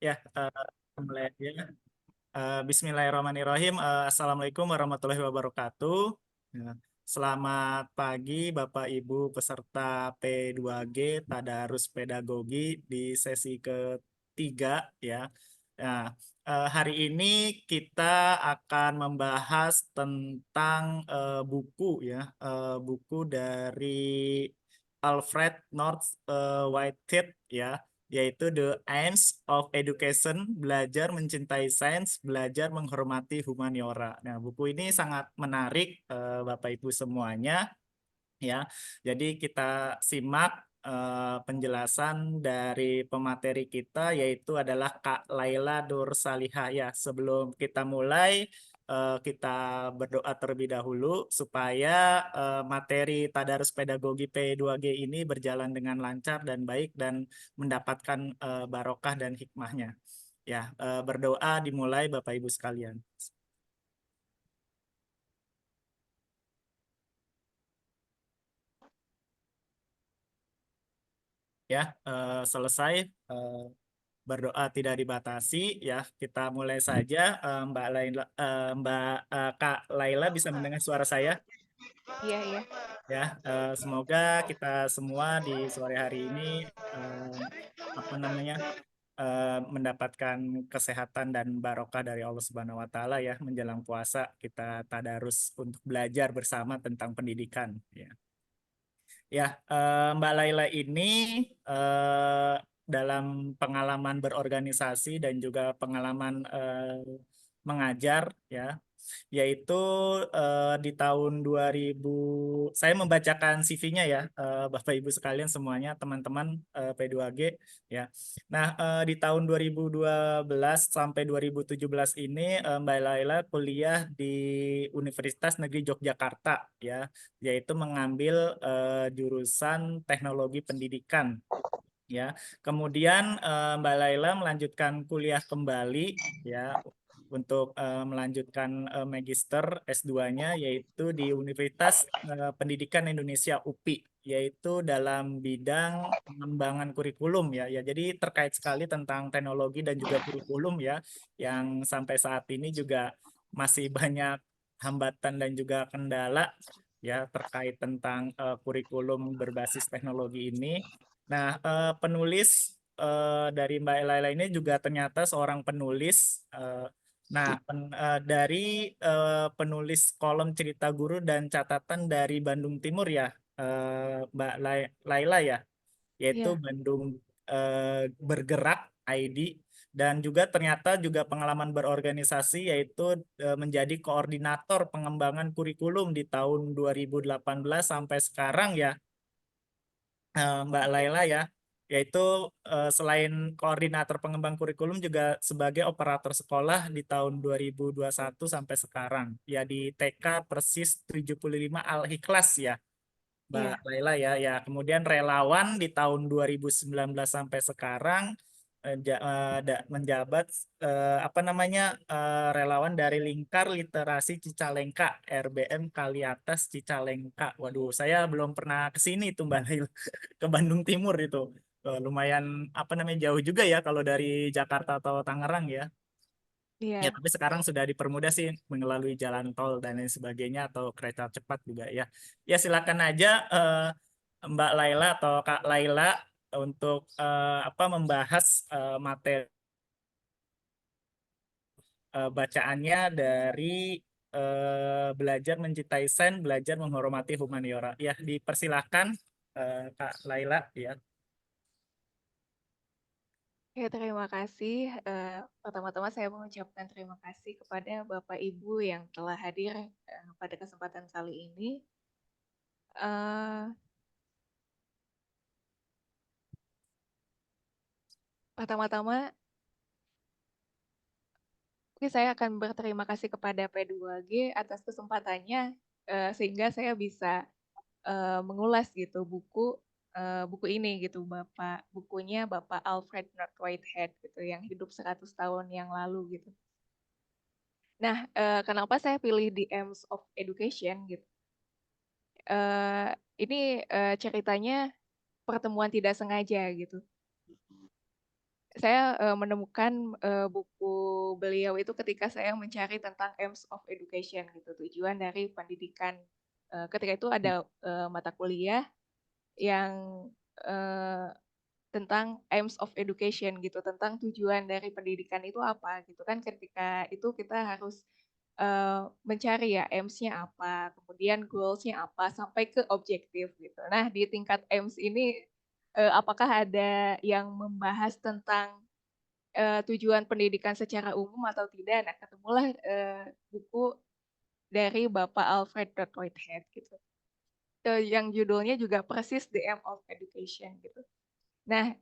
Ya, mulai ya. Bismillahirrahmanirrahim. Assalamualaikum warahmatullahi wabarakatuh. Ya. Selamat pagi Bapak Ibu peserta P2G Tadarus Pedagogi di sesi ketiga ya. Nah, hari ini kita akan membahas tentang buku ya, buku dari Alfred North Whitehead ya, yaitu The Aims of Education, belajar mencintai sains, belajar menghormati humaniora. Nah, buku ini sangat menarik Bapak Ibu semuanya ya. Jadi kita simak penjelasan dari pemateri kita yaitu adalah Kak Laila Nur Salihah ya. Sebelum kita mulai kita berdoa terlebih dahulu supaya materi Tadarus Pedagogi P2G ini berjalan dengan lancar dan baik dan mendapatkan barokah dan hikmahnya. Ya, berdoa dimulai Bapak Ibu sekalian. Ya, selesai. Berdoa tidak dibatasi ya, kita mulai saja. Mbak Kak Laila bisa mendengar suara saya Iya, iya. ya. Semoga kita semua di sore hari ini eh, apa namanya mendapatkan kesehatan dan barokah dari Allah Subhanahu Wa Taala ya, menjelang puasa kita tadarus untuk belajar bersama tentang pendidikan ya. Ya, Mbak Laila ini eh, dalam pengalaman berorganisasi dan juga pengalaman mengajar ya, yaitu di tahun 2000, saya membacakan CV-nya ya, Bapak Ibu sekalian semuanya, teman-teman P2G ya. Nah, di tahun 2012 sampai 2017 ini Mbak Laila kuliah di Universitas Negeri Yogyakarta ya, yaitu mengambil jurusan Teknologi Pendidikan ya. Kemudian Mbak Laila melanjutkan kuliah kembali ya untuk melanjutkan magister S2-nya yaitu di Universitas Pendidikan Indonesia UPI, yaitu dalam bidang pengembangan kurikulum ya. Ya, jadi terkait sekali tentang teknologi dan juga kurikulum ya, yang sampai saat ini juga masih banyak hambatan dan juga kendala ya terkait tentang kurikulum berbasis teknologi ini. Nah, penulis dari Mbak Elaila ini juga ternyata seorang penulis. Nah, dari penulis kolom cerita guru dan catatan dari Bandung Timur ya, Mbak Laila ya, yaitu Iya, Bandung Bergerak ID, dan juga ternyata juga pengalaman berorganisasi yaitu menjadi koordinator pengembangan kurikulum di tahun 2018 sampai sekarang ya, Mbak Laila ya, yaitu selain koordinator pengembang kurikulum juga sebagai operator sekolah di tahun 2021 sampai sekarang ya di TK Persis 75 Al-Ikhlas ya, Mbak iya, Laila ya. Ya, kemudian relawan di tahun 2019 sampai sekarang menjabat apa namanya relawan dari Lingkar Literasi Cicalengka RBM Kaliatas Cicalengka. Waduh, saya belum pernah ke sini tuh Mbak Laila, ke Bandung Timur itu. Lumayan apa namanya jauh juga ya kalau dari Jakarta atau Tangerang ya. Ya, iya. tapi sekarang sudah dipermudah sih melalui jalan tol dan lain sebagainya atau kereta cepat juga ya. Ya, silakan aja Mbak Laila atau Kak Laila untuk apa membahas materi bacaannya dari belajar mencintai sains, belajar menghormati humaniora. Ya, dipersilakan Kak Laila ya. Oke, terima kasih. Pertama-tama saya mengucapkan terima kasih kepada Bapak Ibu yang telah hadir pada kesempatan kali ini. Eh, Pertama-tama, mungkin saya akan berterima kasih kepada P2G atas kesempatannya, sehingga saya bisa mengulas gitu buku ini gitu, bukunya Bapak Alfred North Whitehead gitu, yang hidup 100 tahun yang lalu gitu. Nah, kenapa saya pilih The Aims of Education gitu? Eh, ini ceritanya pertemuan tidak sengaja gitu. saya menemukan buku beliau itu ketika saya mencari tentang aims of education gitu, tujuan dari pendidikan. Ketika itu ada mata kuliah yang tentang aims of education gitu, tentang tujuan dari pendidikan itu apa gitu kan. Ketika itu kita harus mencari ya aims-nya apa, kemudian goals-nya apa, sampai ke objektif gitu. Nah, di tingkat aims ini apakah ada yang membahas tentang tujuan pendidikan secara umum atau tidak? Nah, ketemulah buku dari Bapak Alfred Whitehead gitu, yang judulnya juga persis The Aim of Education gitu. Nah,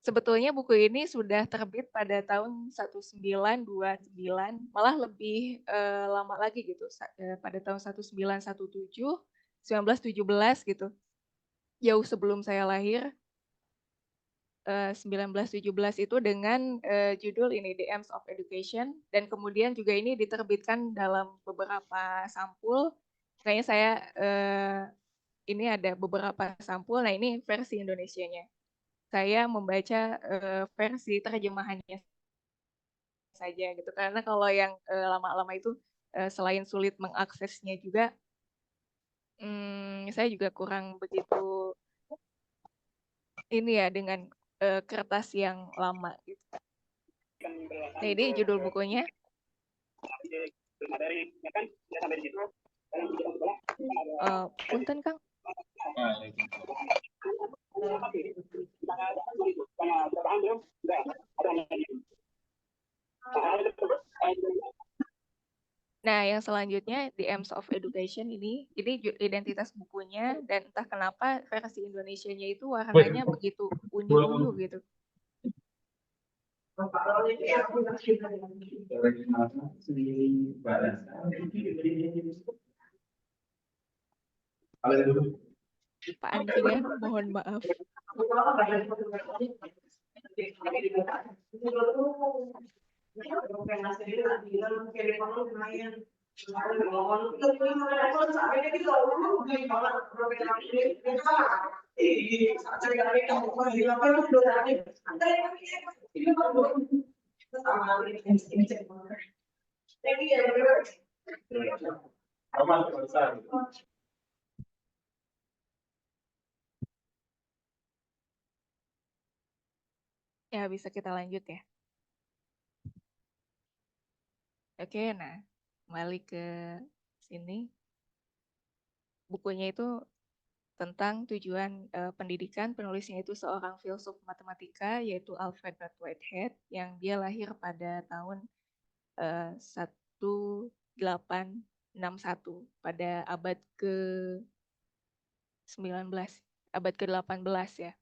sebetulnya buku ini sudah terbit pada tahun 1929, malah lebih lama lagi gitu, pada tahun 1917, 1917 gitu, jauh sebelum saya lahir. 1917 itu dengan judul ini The Aims of Education, dan kemudian juga ini diterbitkan dalam beberapa sampul. Kayaknya saya ini ada beberapa sampul. Nah, ini versi Indonesianya. Saya membaca versi terjemahannya saja gitu, karena kalau yang lama-lama itu selain sulit mengaksesnya juga, saya juga kurang begitu ini ya dengan kertas yang lama gitu. Nah, ini judul bukunya. Punten Kang. Nah, yang selanjutnya The Aims of Education ini identitas bukunya, dan entah kenapa versi Indonesianya itu warnanya begitu unyu-unyu gitu. Pak Andrian, mohon maaf. Ya, bisa kita lanjut ya. Oke, nah kembali ke sini. Bukunya itu tentang tujuan pendidikan. Penulisnya itu seorang filsuf matematika, yaitu Alfred Whitehead, yang dia lahir pada tahun 1861 pada abad ke-19, abad ke-18 ya.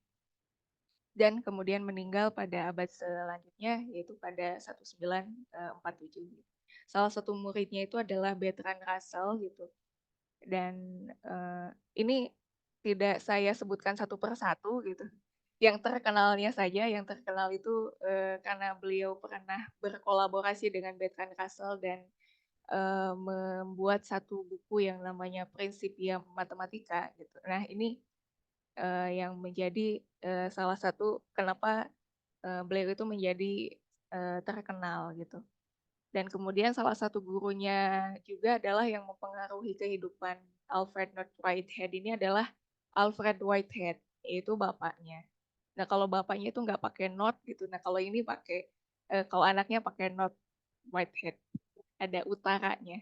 Dan kemudian meninggal pada abad selanjutnya, yaitu pada 1947. Salah satu muridnya itu adalah Bertrand Russell gitu. Dan ini tidak saya sebutkan satu persatu gitu. Yang terkenalnya saja, yang terkenal itu karena beliau pernah berkolaborasi dengan Bertrand Russell dan membuat satu buku yang namanya Principia Mathematica gitu. Nah, ini yang menjadi salah satu kenapa beliau itu menjadi terkenal gitu. Dan kemudian salah satu gurunya juga adalah yang mempengaruhi kehidupan Alfred Whitehead ini adalah Alfred Whitehead, yaitu bapaknya. Nah, kalau bapaknya itu nggak pakai not gitu. Nah, kalau ini pakai, kalau anaknya pakai not Whitehead, ada utaranya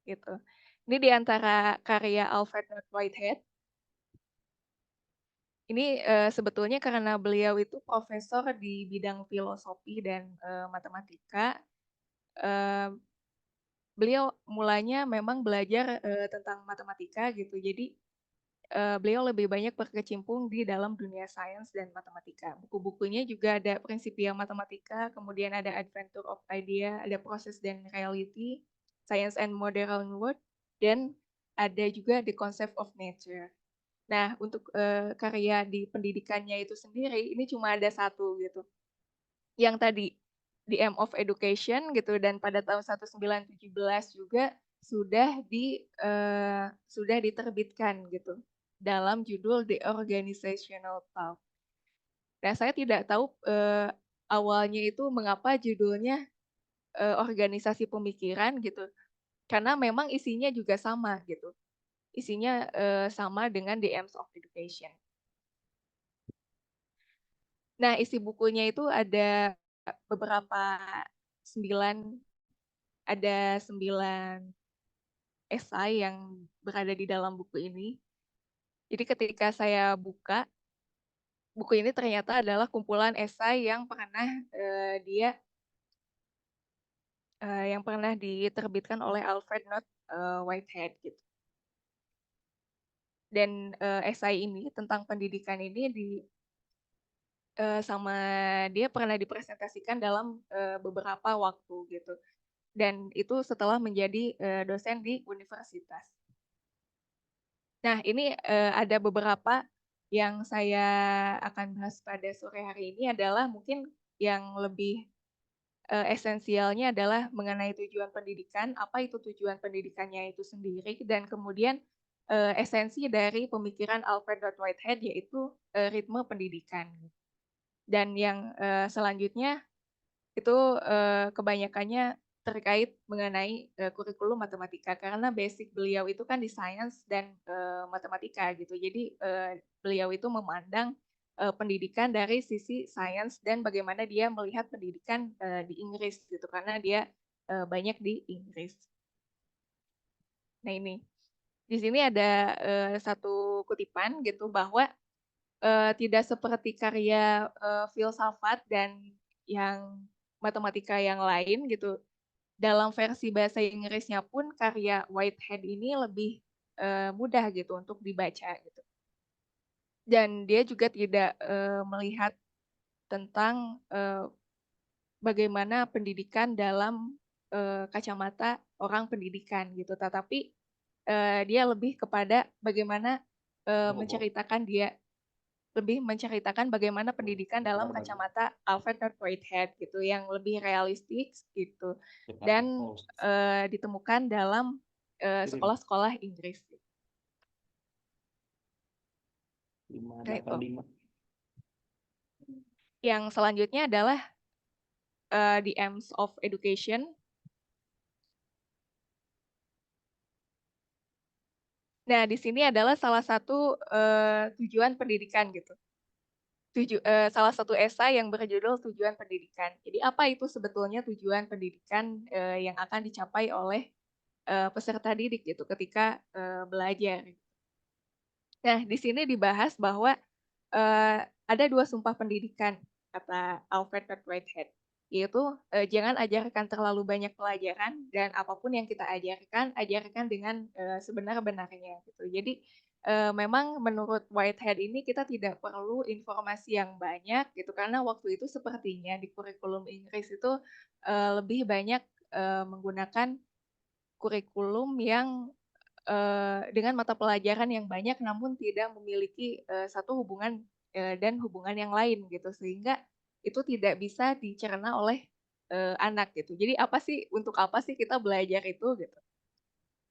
gitu. Ini di antara karya Alfred Whitehead. Ini sebetulnya karena beliau itu profesor di bidang filosofi dan matematika. Beliau mulanya memang belajar tentang matematika gitu. Jadi beliau lebih banyak berkecimpung di dalam dunia sains dan matematika. Buku-bukunya juga ada Principia Mathematica, kemudian ada Adventure of Idea, ada Process dan Reality, Science and Modern World, dan ada juga The Concept of Nature. Nah, untuk karya di pendidikannya itu sendiri, ini cuma ada satu gitu. Yang tadi, The Aim of Education gitu, dan pada tahun 1917 juga sudah diterbitkan gitu dalam judul The Organizational Talk. Nah, saya tidak tahu, awalnya itu mengapa judulnya, organisasi pemikiran gitu, karena memang isinya juga sama gitu, isinya, sama dengan The Aims of Education. Nah, isi bukunya itu ada beberapa 9 ada 9 esai yang berada di dalam buku ini. Jadi ketika saya buka, buku ini ternyata adalah kumpulan esai yang pernah, yang pernah diterbitkan oleh Alfred North, Whitehead gitu. Dan, esai ini tentang pendidikan ini sama dia pernah dipresentasikan dalam, beberapa waktu gitu, dan itu setelah menjadi, dosen di universitas. Nah ini, ada beberapa yang saya akan bahas pada sore hari ini adalah mungkin yang lebih, esensialnya adalah mengenai tujuan pendidikan, apa itu tujuan pendidikannya itu sendiri, dan kemudian, esensi dari pemikiran Alfred Whitehead yaitu, ritme pendidikan. Dan yang, selanjutnya itu, kebanyakannya terkait mengenai, kurikulum matematika karena basic beliau itu kan di sains dan, matematika gitu. Jadi, beliau itu memandang, pendidikan dari sisi sains dan bagaimana dia melihat pendidikan, di Inggris gitu karena dia, banyak di Inggris. Nah ini, di sini ada, satu kutipan gitu bahwa tidak seperti karya, filsafat dan yang matematika yang lain gitu, dalam versi bahasa Inggrisnya pun karya Whitehead ini lebih, mudah gitu untuk dibaca gitu. Dan dia juga tidak, melihat tentang, bagaimana pendidikan dalam, kacamata orang pendidikan gitu, tetapi, dia lebih kepada bagaimana, menceritakan dia lebih menceritakan bagaimana pendidikan dalam kacamata Alfred North Whitehead gitu, yang lebih realistik gitu, dan, ditemukan dalam, sekolah-sekolah Inggris. Nah itu. Yang selanjutnya adalah, The Aims of Education. Nah, di sini adalah salah satu, tujuan pendidikan gitu. Salah satu esai yang berjudul Tujuan Pendidikan. Jadi apa itu sebetulnya tujuan pendidikan, yang akan dicapai oleh, peserta didik gitu ketika, belajar. Nah, di sini dibahas bahwa, ada 2 sumpah pendidikan kata Alfred Whitehead, yaitu, jangan ajarkan terlalu banyak pelajaran dan apapun yang kita ajarkan, ajarkan dengan, sebenar-benarnya gitu. Jadi, memang menurut Whitehead ini kita tidak perlu informasi yang banyak gitu, karena waktu itu sepertinya di kurikulum Inggris itu, lebih banyak, menggunakan kurikulum yang dengan mata pelajaran yang banyak namun tidak memiliki, satu hubungan, dan hubungan yang lain gitu, sehingga itu tidak bisa dicerna oleh, anak gitu. Jadi untuk apa sih kita belajar itu gitu.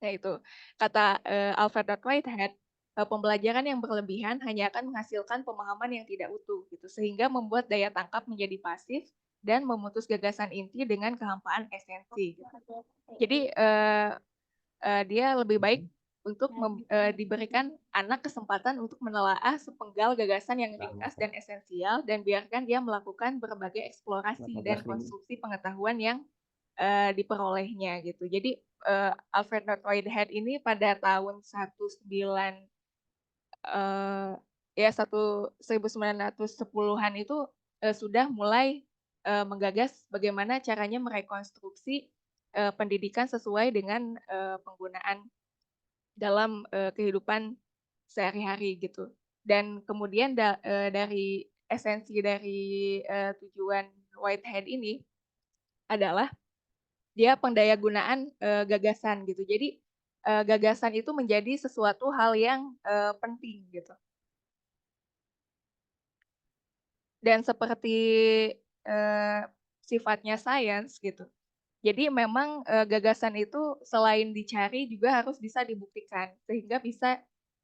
Nah itu, kata, Alfred Whitehead, pembelajaran yang berlebihan hanya akan menghasilkan pemahaman yang tidak utuh gitu, sehingga membuat daya tangkap menjadi pasif dan memutus gagasan inti dengan kehampaan esensi gitu. Jadi, dia lebih baik untuk diberikan anak kesempatan untuk menelaah sepenggal gagasan yang ringkas dan esensial dan biarkan dia melakukan berbagai eksplorasi dan konstruksi pengetahuan yang, diperolehnya gitu. Jadi, Alfred North Whitehead ini pada tahun 1910-an itu, sudah mulai, menggagas bagaimana caranya merekonstruksi, pendidikan sesuai dengan, penggunaan dalam, kehidupan sehari-hari gitu. Dan kemudian dari esensi dari, tujuan Whitehead ini adalah dia pendayagunaan, gagasan gitu. Jadi, gagasan itu menjadi sesuatu hal yang, penting gitu. Dan seperti, eee, sifatnya sains gitu. Jadi memang, gagasan itu selain dicari juga harus bisa dibuktikan, sehingga bisa,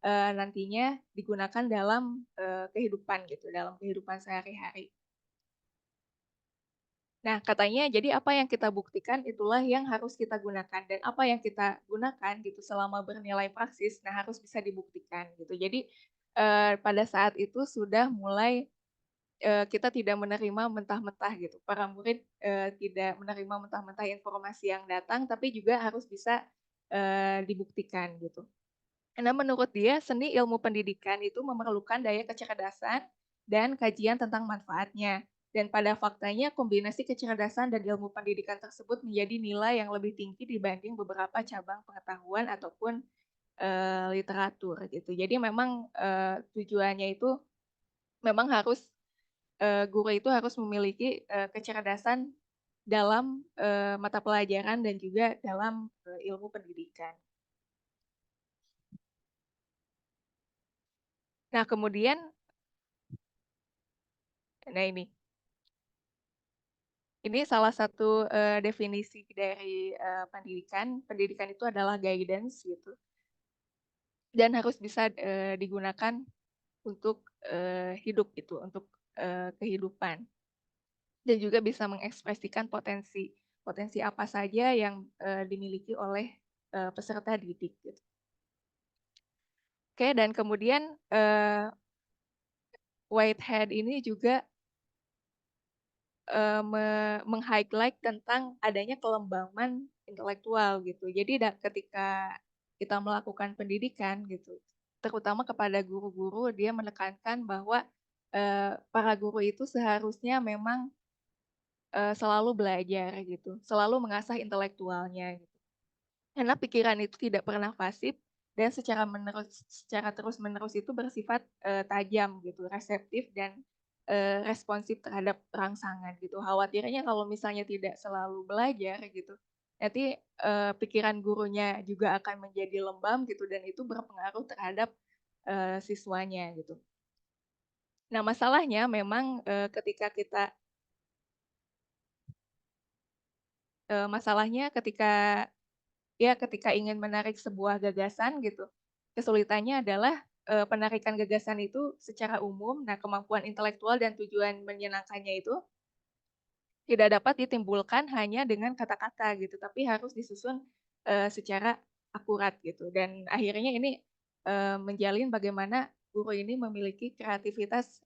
nantinya digunakan dalam kehidupan gitu, dalam kehidupan sehari-hari. Nah, katanya jadi apa yang kita buktikan itulah yang harus kita gunakan dan apa yang kita gunakan gitu selama bernilai praksis, nah harus bisa dibuktikan gitu. Jadi, pada saat itu sudah mulai, kita tidak menerima mentah-mentah gitu. Para murid, tidak menerima mentah-mentah informasi yang datang, tapi juga harus bisa, dibuktikan gitu. Karena menurut dia seni ilmu pendidikan itu memerlukan daya kecerdasan dan kajian tentang manfaatnya. Dan pada faktanya kombinasi kecerdasan dan ilmu pendidikan tersebut menjadi nilai yang lebih tinggi dibanding beberapa cabang pengetahuan ataupun, literatur gitu. Jadi memang, tujuannya itu memang harus, guru itu harus memiliki, kecerdasan dalam, mata pelajaran dan juga dalam, ilmu pendidikan. Nah kemudian nah ini salah satu, definisi dari, pendidikan. Pendidikan itu adalah guidance gitu, dan harus bisa, digunakan untuk, hidup gitu, untuk, kehidupan. Dan juga bisa mengekspresikan potensi potensi apa saja yang, dimiliki oleh, peserta didik gitu. Oke, dan kemudian, Whitehead ini juga meng-highlight tentang adanya kelembaman intelektual gitu. Jadi ketika kita melakukan pendidikan gitu, terutama kepada guru-guru, dia menekankan bahwa, para guru itu seharusnya memang, selalu belajar gitu, selalu mengasah intelektualnya gitu. Karena pikiran itu tidak pernah pasif dan secara terus-menerus itu bersifat, tajam gitu, reseptif dan, responsif terhadap rangsangan gitu. Khawatirnya kalau misalnya tidak selalu belajar gitu, nanti, pikiran gurunya juga akan menjadi lembam gitu dan itu berpengaruh terhadap, siswanya gitu. Nah masalahnya memang, masalahnya ketika ingin menarik sebuah gagasan gitu, kesulitannya adalah, penarikan gagasan itu secara umum, nah kemampuan intelektual dan tujuan menyenangkannya itu tidak dapat ditimbulkan hanya dengan kata-kata gitu, tapi harus disusun, secara akurat gitu. Dan akhirnya ini, menjalin bagaimana guru ini memiliki kreativitas,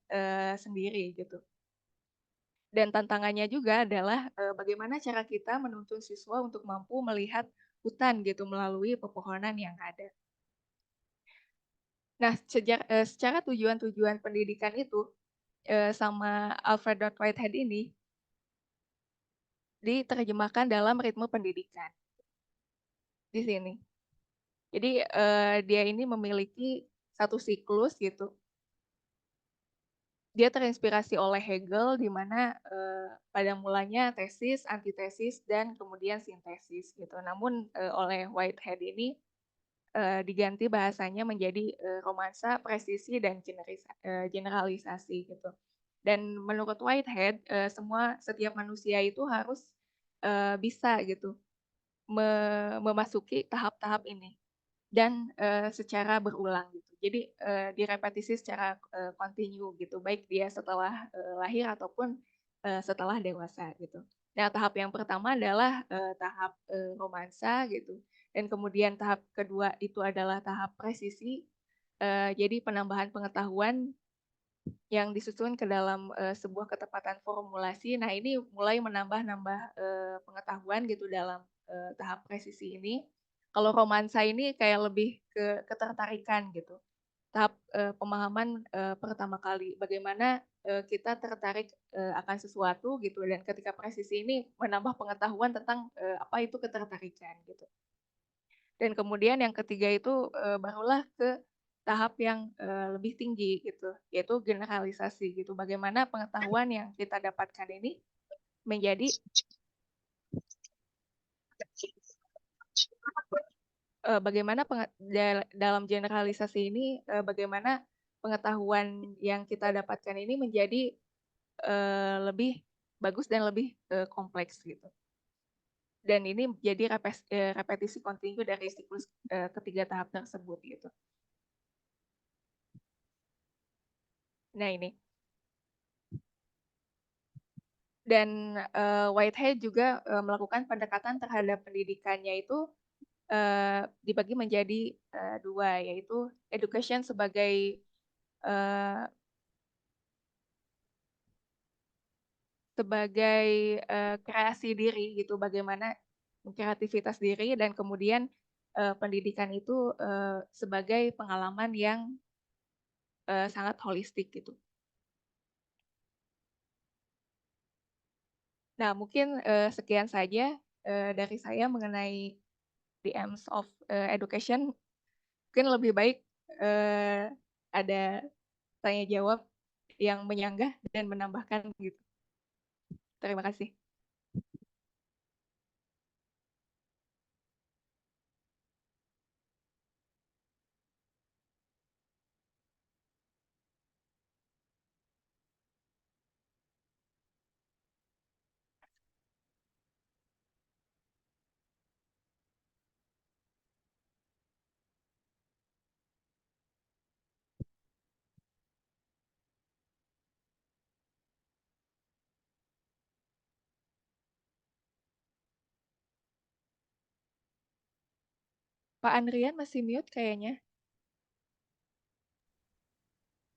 sendiri gitu. Dan tantangannya juga adalah, bagaimana cara kita menuntun siswa untuk mampu melihat hutan gitu melalui pepohonan yang ada. Nah, secara tujuan-tujuan pendidikan itu, sama Alfred Whitehead ini diterjemahkan dalam ritme pendidikan, di sini. Jadi, dia ini memiliki satu siklus gitu. Dia terinspirasi oleh Hegel di mana, pada mulanya tesis, antitesis, dan kemudian sintesis gitu. Namun, oleh Whitehead ini, diganti bahasanya menjadi, romansa, presisi, dan generalisasi gitu. Dan menurut Whitehead, setiap manusia itu harus, bisa gitu memasuki tahap-tahap ini dan, secara berulang gitu. Jadi, direpetisi secara, kontinu gitu, baik dia setelah, lahir ataupun, setelah dewasa gitu. Nah, tahap yang pertama adalah, tahap, romansa gitu, dan kemudian tahap kedua itu adalah tahap presisi, jadi penambahan pengetahuan yang disusun ke dalam, sebuah ketepatan formulasi. Nah, ini mulai menambah-nambah, pengetahuan gitu dalam, tahap presisi ini. Kalau romansa ini kayak lebih ke ketertarikan gitu. Tahap, pemahaman, pertama kali, bagaimana, kita tertarik, akan sesuatu gitu dan ketika presisi ini menambah pengetahuan tentang, apa itu ketertarikan gitu. Dan kemudian yang ketiga itu, barulah ke tahap yang, lebih tinggi gitu, yaitu generalisasi gitu. Bagaimana pengetahuan yang kita dapatkan ini menjadi, bagaimana dalam generalisasi ini, bagaimana pengetahuan yang kita dapatkan ini menjadi, lebih bagus dan lebih, kompleks gitu. Dan ini jadi repetisi kontinu dari siklus, ketiga tahap tersebut gitu. Nah ini. Dan Whitehead juga melakukan pendekatan terhadap pendidikannya itu dibagi menjadi dua, yaitu education sebagai eh, kreasi diri gitu, bagaimana kreativitas diri, dan kemudian pendidikan itu sebagai pengalaman yang sangat holistik gitu. Nah, mungkin sekian saja dari saya mengenai the aims of education. Mungkin lebih baik ada tanya jawab yang menyanggah dan menambahkan gitu. Terima kasih. Pak Andrian masih mute kayaknya.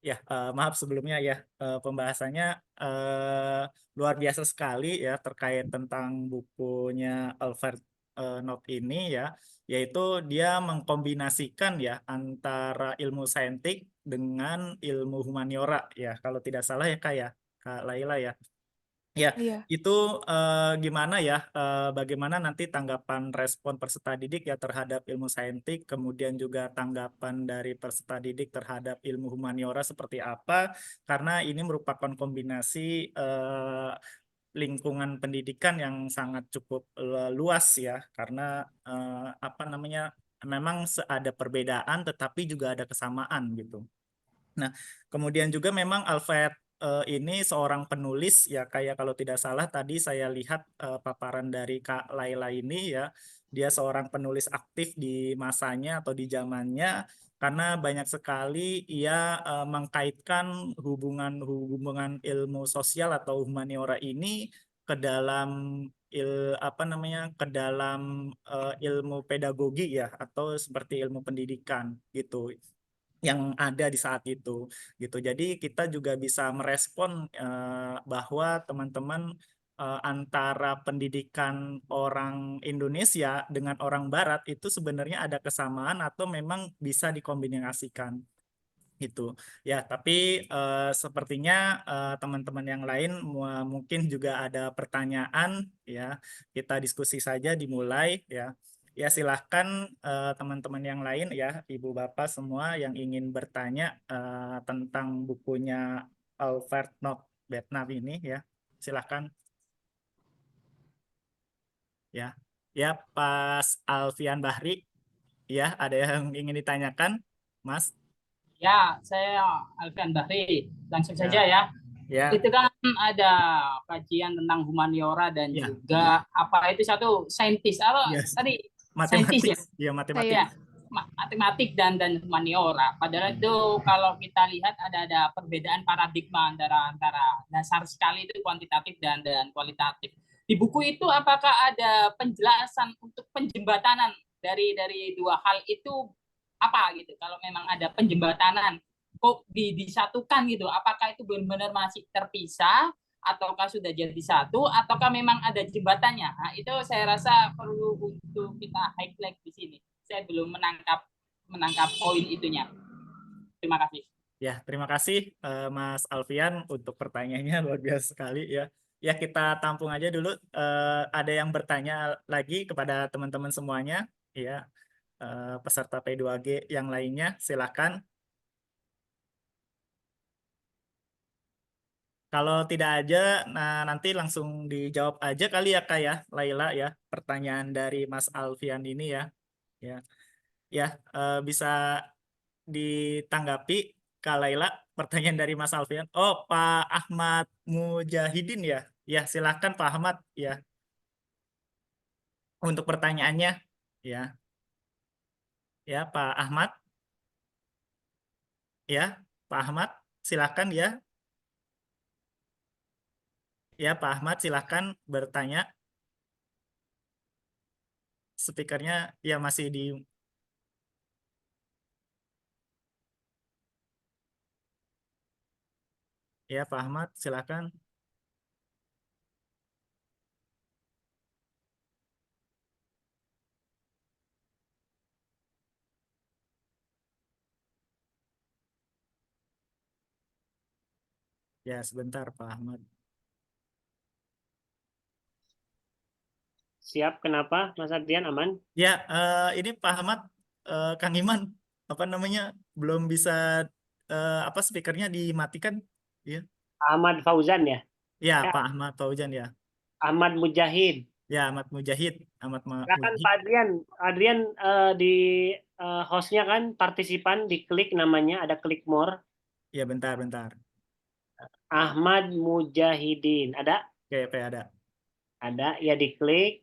Ya, maaf sebelumnya ya, pembahasannya luar biasa sekali ya terkait tentang bukunya Alfred Knopf ini ya, yaitu dia mengkombinasikan ya antara ilmu saintik dengan ilmu humaniora ya, kalau tidak salah ya Kak ya, Kak Laila ya. Ya, Iya. itu gimana ya, bagaimana nanti tanggapan respon peserta didik ya terhadap ilmu saintik, kemudian juga tanggapan dari peserta didik terhadap ilmu humaniora seperti apa, karena ini merupakan kombinasi lingkungan pendidikan yang sangat cukup luas ya, karena apa namanya, memang ada perbedaan tetapi juga ada kesamaan gitu. Nah, kemudian juga memang Alfred ini seorang penulis ya, kayak kalau tidak salah tadi saya lihat paparan dari Kak Laila ini ya, dia seorang penulis aktif di masanya atau di zamannya, karena banyak sekali ia mengkaitkan hubungan ilmu sosial atau humaniora ini ke dalam apa namanya, ke dalam ilmu pedagogi ya, atau seperti ilmu pendidikan gitu yang ada di saat itu gitu. Jadi kita juga bisa merespon bahwa teman-teman antara pendidikan orang Indonesia dengan orang Barat itu sebenarnya ada kesamaan atau memang bisa dikombinasikan gitu ya. Tapi sepertinya teman-teman yang lain mungkin juga ada pertanyaan ya, kita diskusi saja dimulai ya. Ya silahkan teman-teman yang lain ya, ibu bapak semua yang ingin bertanya tentang bukunya Alfred Knopf Vietnam ini ya, silahkan ya. Ya, Pas Alfian Bahri, ya ada yang ingin ditanyakan Mas? Ya, saya Alfian Bahri. Langsung saja Ya, ya. ya, Itu kan ada kajian tentang humaniora dan ya. juga apa itu satu saintis apa Yes. tadi saintis Matematik, ya. ya matematik. Saya matematik dan humaniora. Padahal itu kalau kita lihat ada perbedaan paradigma antara dasar sekali itu kuantitatif dan kualitatif. Di buku itu apakah ada penjelasan untuk penjembatanan dari dua hal itu apa gitu? Kalau memang ada penjembatanan kok disatukan gitu, apakah itu benar-benar masih terpisah ataukah sudah jadi satu ataukah memang ada jembatannya? Nah, itu saya rasa perlu untuk kita highlight di sini. Saya belum menangkap poin itunya. Terima kasih. Ya, terima kasih Mas Alfian untuk pertanyaannya luar biasa sekali ya. Ya, kita tampung aja dulu. Ada yang bertanya lagi kepada teman-teman semuanya, ya, peserta P2G yang lainnya, silakan. Kalau tidak aja, nah nanti langsung dijawab aja kali ya Kak ya, Laila ya, pertanyaan dari Mas Alfian ini ya. Ya, ya, bisa ditanggapi Kak Laila, pertanyaan dari Mas Alfian. Oh, Pak Ahmad Mujahidin ya. Ya, silakan Pak Ahmad ya untuk pertanyaannya. Ya, ya Pak Ahmad. Ya, Pak Ahmad. silakan ya. Ya, Pak Ahmad, silakan bertanya. Speakernya ya masih di. Ya, Pak Ahmad, silakan. Ya, sebentar, Pak Ahmad. Siap, kenapa Mas Adrian, aman? Ya, ini Pak Ahmad, Kang Iman, apa namanya, belum bisa apa speakernya dimatikan? Ya, Ahmad Fauzan ya? ya, Ya, Pak Ahmad Fauzan ya. Ahmad Mujahid. Ya, Ahmad Mujahid, Silakan Mujahid. Pak Adrian. Adrian di hostnya kan partisipan, diklik namanya, ada klik more. Ya, bentar. Ahmad Mujahidin. Ada? Oke, oke, ada. Ada, ya diklik.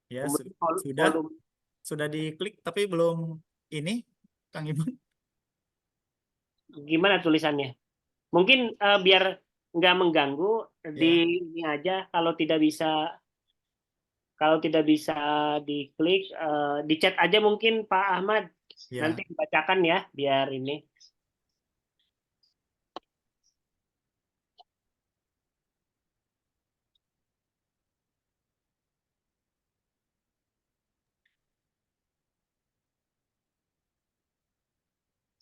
Ya, Kemudian sudah volume. sudah diklik tapi belum ini, Kang Iman. Gimana tulisannya? Mungkin biar nggak mengganggu, di Ya, ini aja. Kalau tidak bisa diklik, di chat aja mungkin Pak Ahmad. Nanti ya. dibacakan ya, biar ini.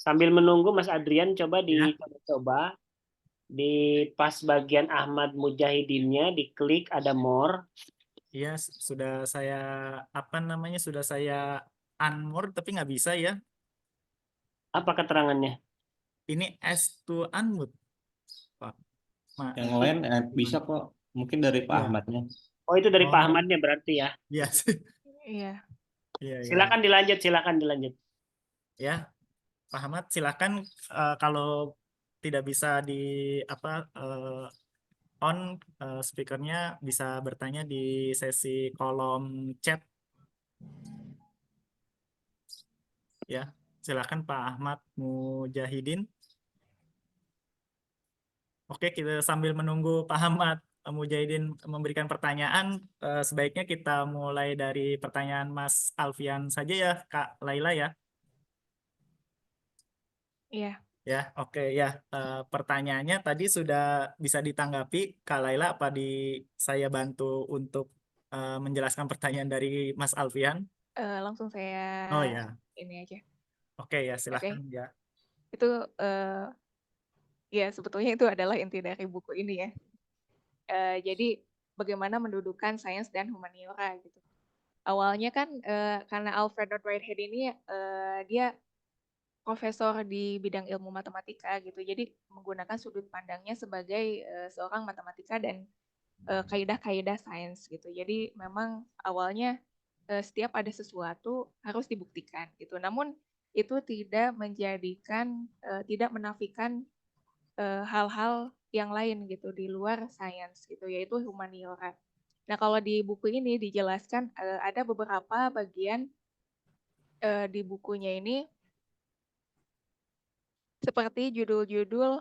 Sambil menunggu Mas Adrian, coba Ya. dicoba di pas bagian Ahmad Mujahidinnya, diklik ada more. Iya, sudah saya apa namanya sudah saya unmute tapi nggak bisa ya. Apa keterangannya? Ini S to unmute, Pak. Yang Itu lain bisa gimana? kok. Mungkin dari Pak Iya. Ahmadnya. Oh, itu dari Pak Oh, Ahmadnya berarti ya. iya. Iya. Iya. Silakan dilanjut. Ya, Pak Ahmad, silakan kalau tidak bisa di apa on speakernya bisa bertanya di sesi kolom chat ya. Silakan Pak Ahmad Mujahidin. Oke, kita sambil menunggu Pak Ahmad Mujahidin memberikan pertanyaan, sebaiknya kita mulai dari pertanyaan Mas Alfian saja ya, Kak Laila ya. Iya. Ya, oke ya. Pertanyaannya tadi sudah bisa ditanggapi, Kak Laila. Apa saya bantu untuk menjelaskan pertanyaan dari Mas Alfian? Langsung saya Oh ya, ini aja. oke ya, Oke. silahkan ya. Itu ya sebetulnya itu adalah inti dari buku ini ya. Jadi bagaimana mendudukan sains dan humaniora gitu. Awalnya kan karena Alfred Whitehead ini dia profesor di bidang ilmu matematika gitu. Jadi menggunakan sudut pandangnya sebagai seorang matematika dan kaidah-kaidah sains gitu. Jadi memang awalnya setiap ada sesuatu harus dibuktikan gitu. Namun itu tidak menafikan hal-hal yang lain gitu di luar sains gitu, yaitu humaniora. Nah, kalau di buku ini dijelaskan ada beberapa bagian di bukunya ini seperti judul-judul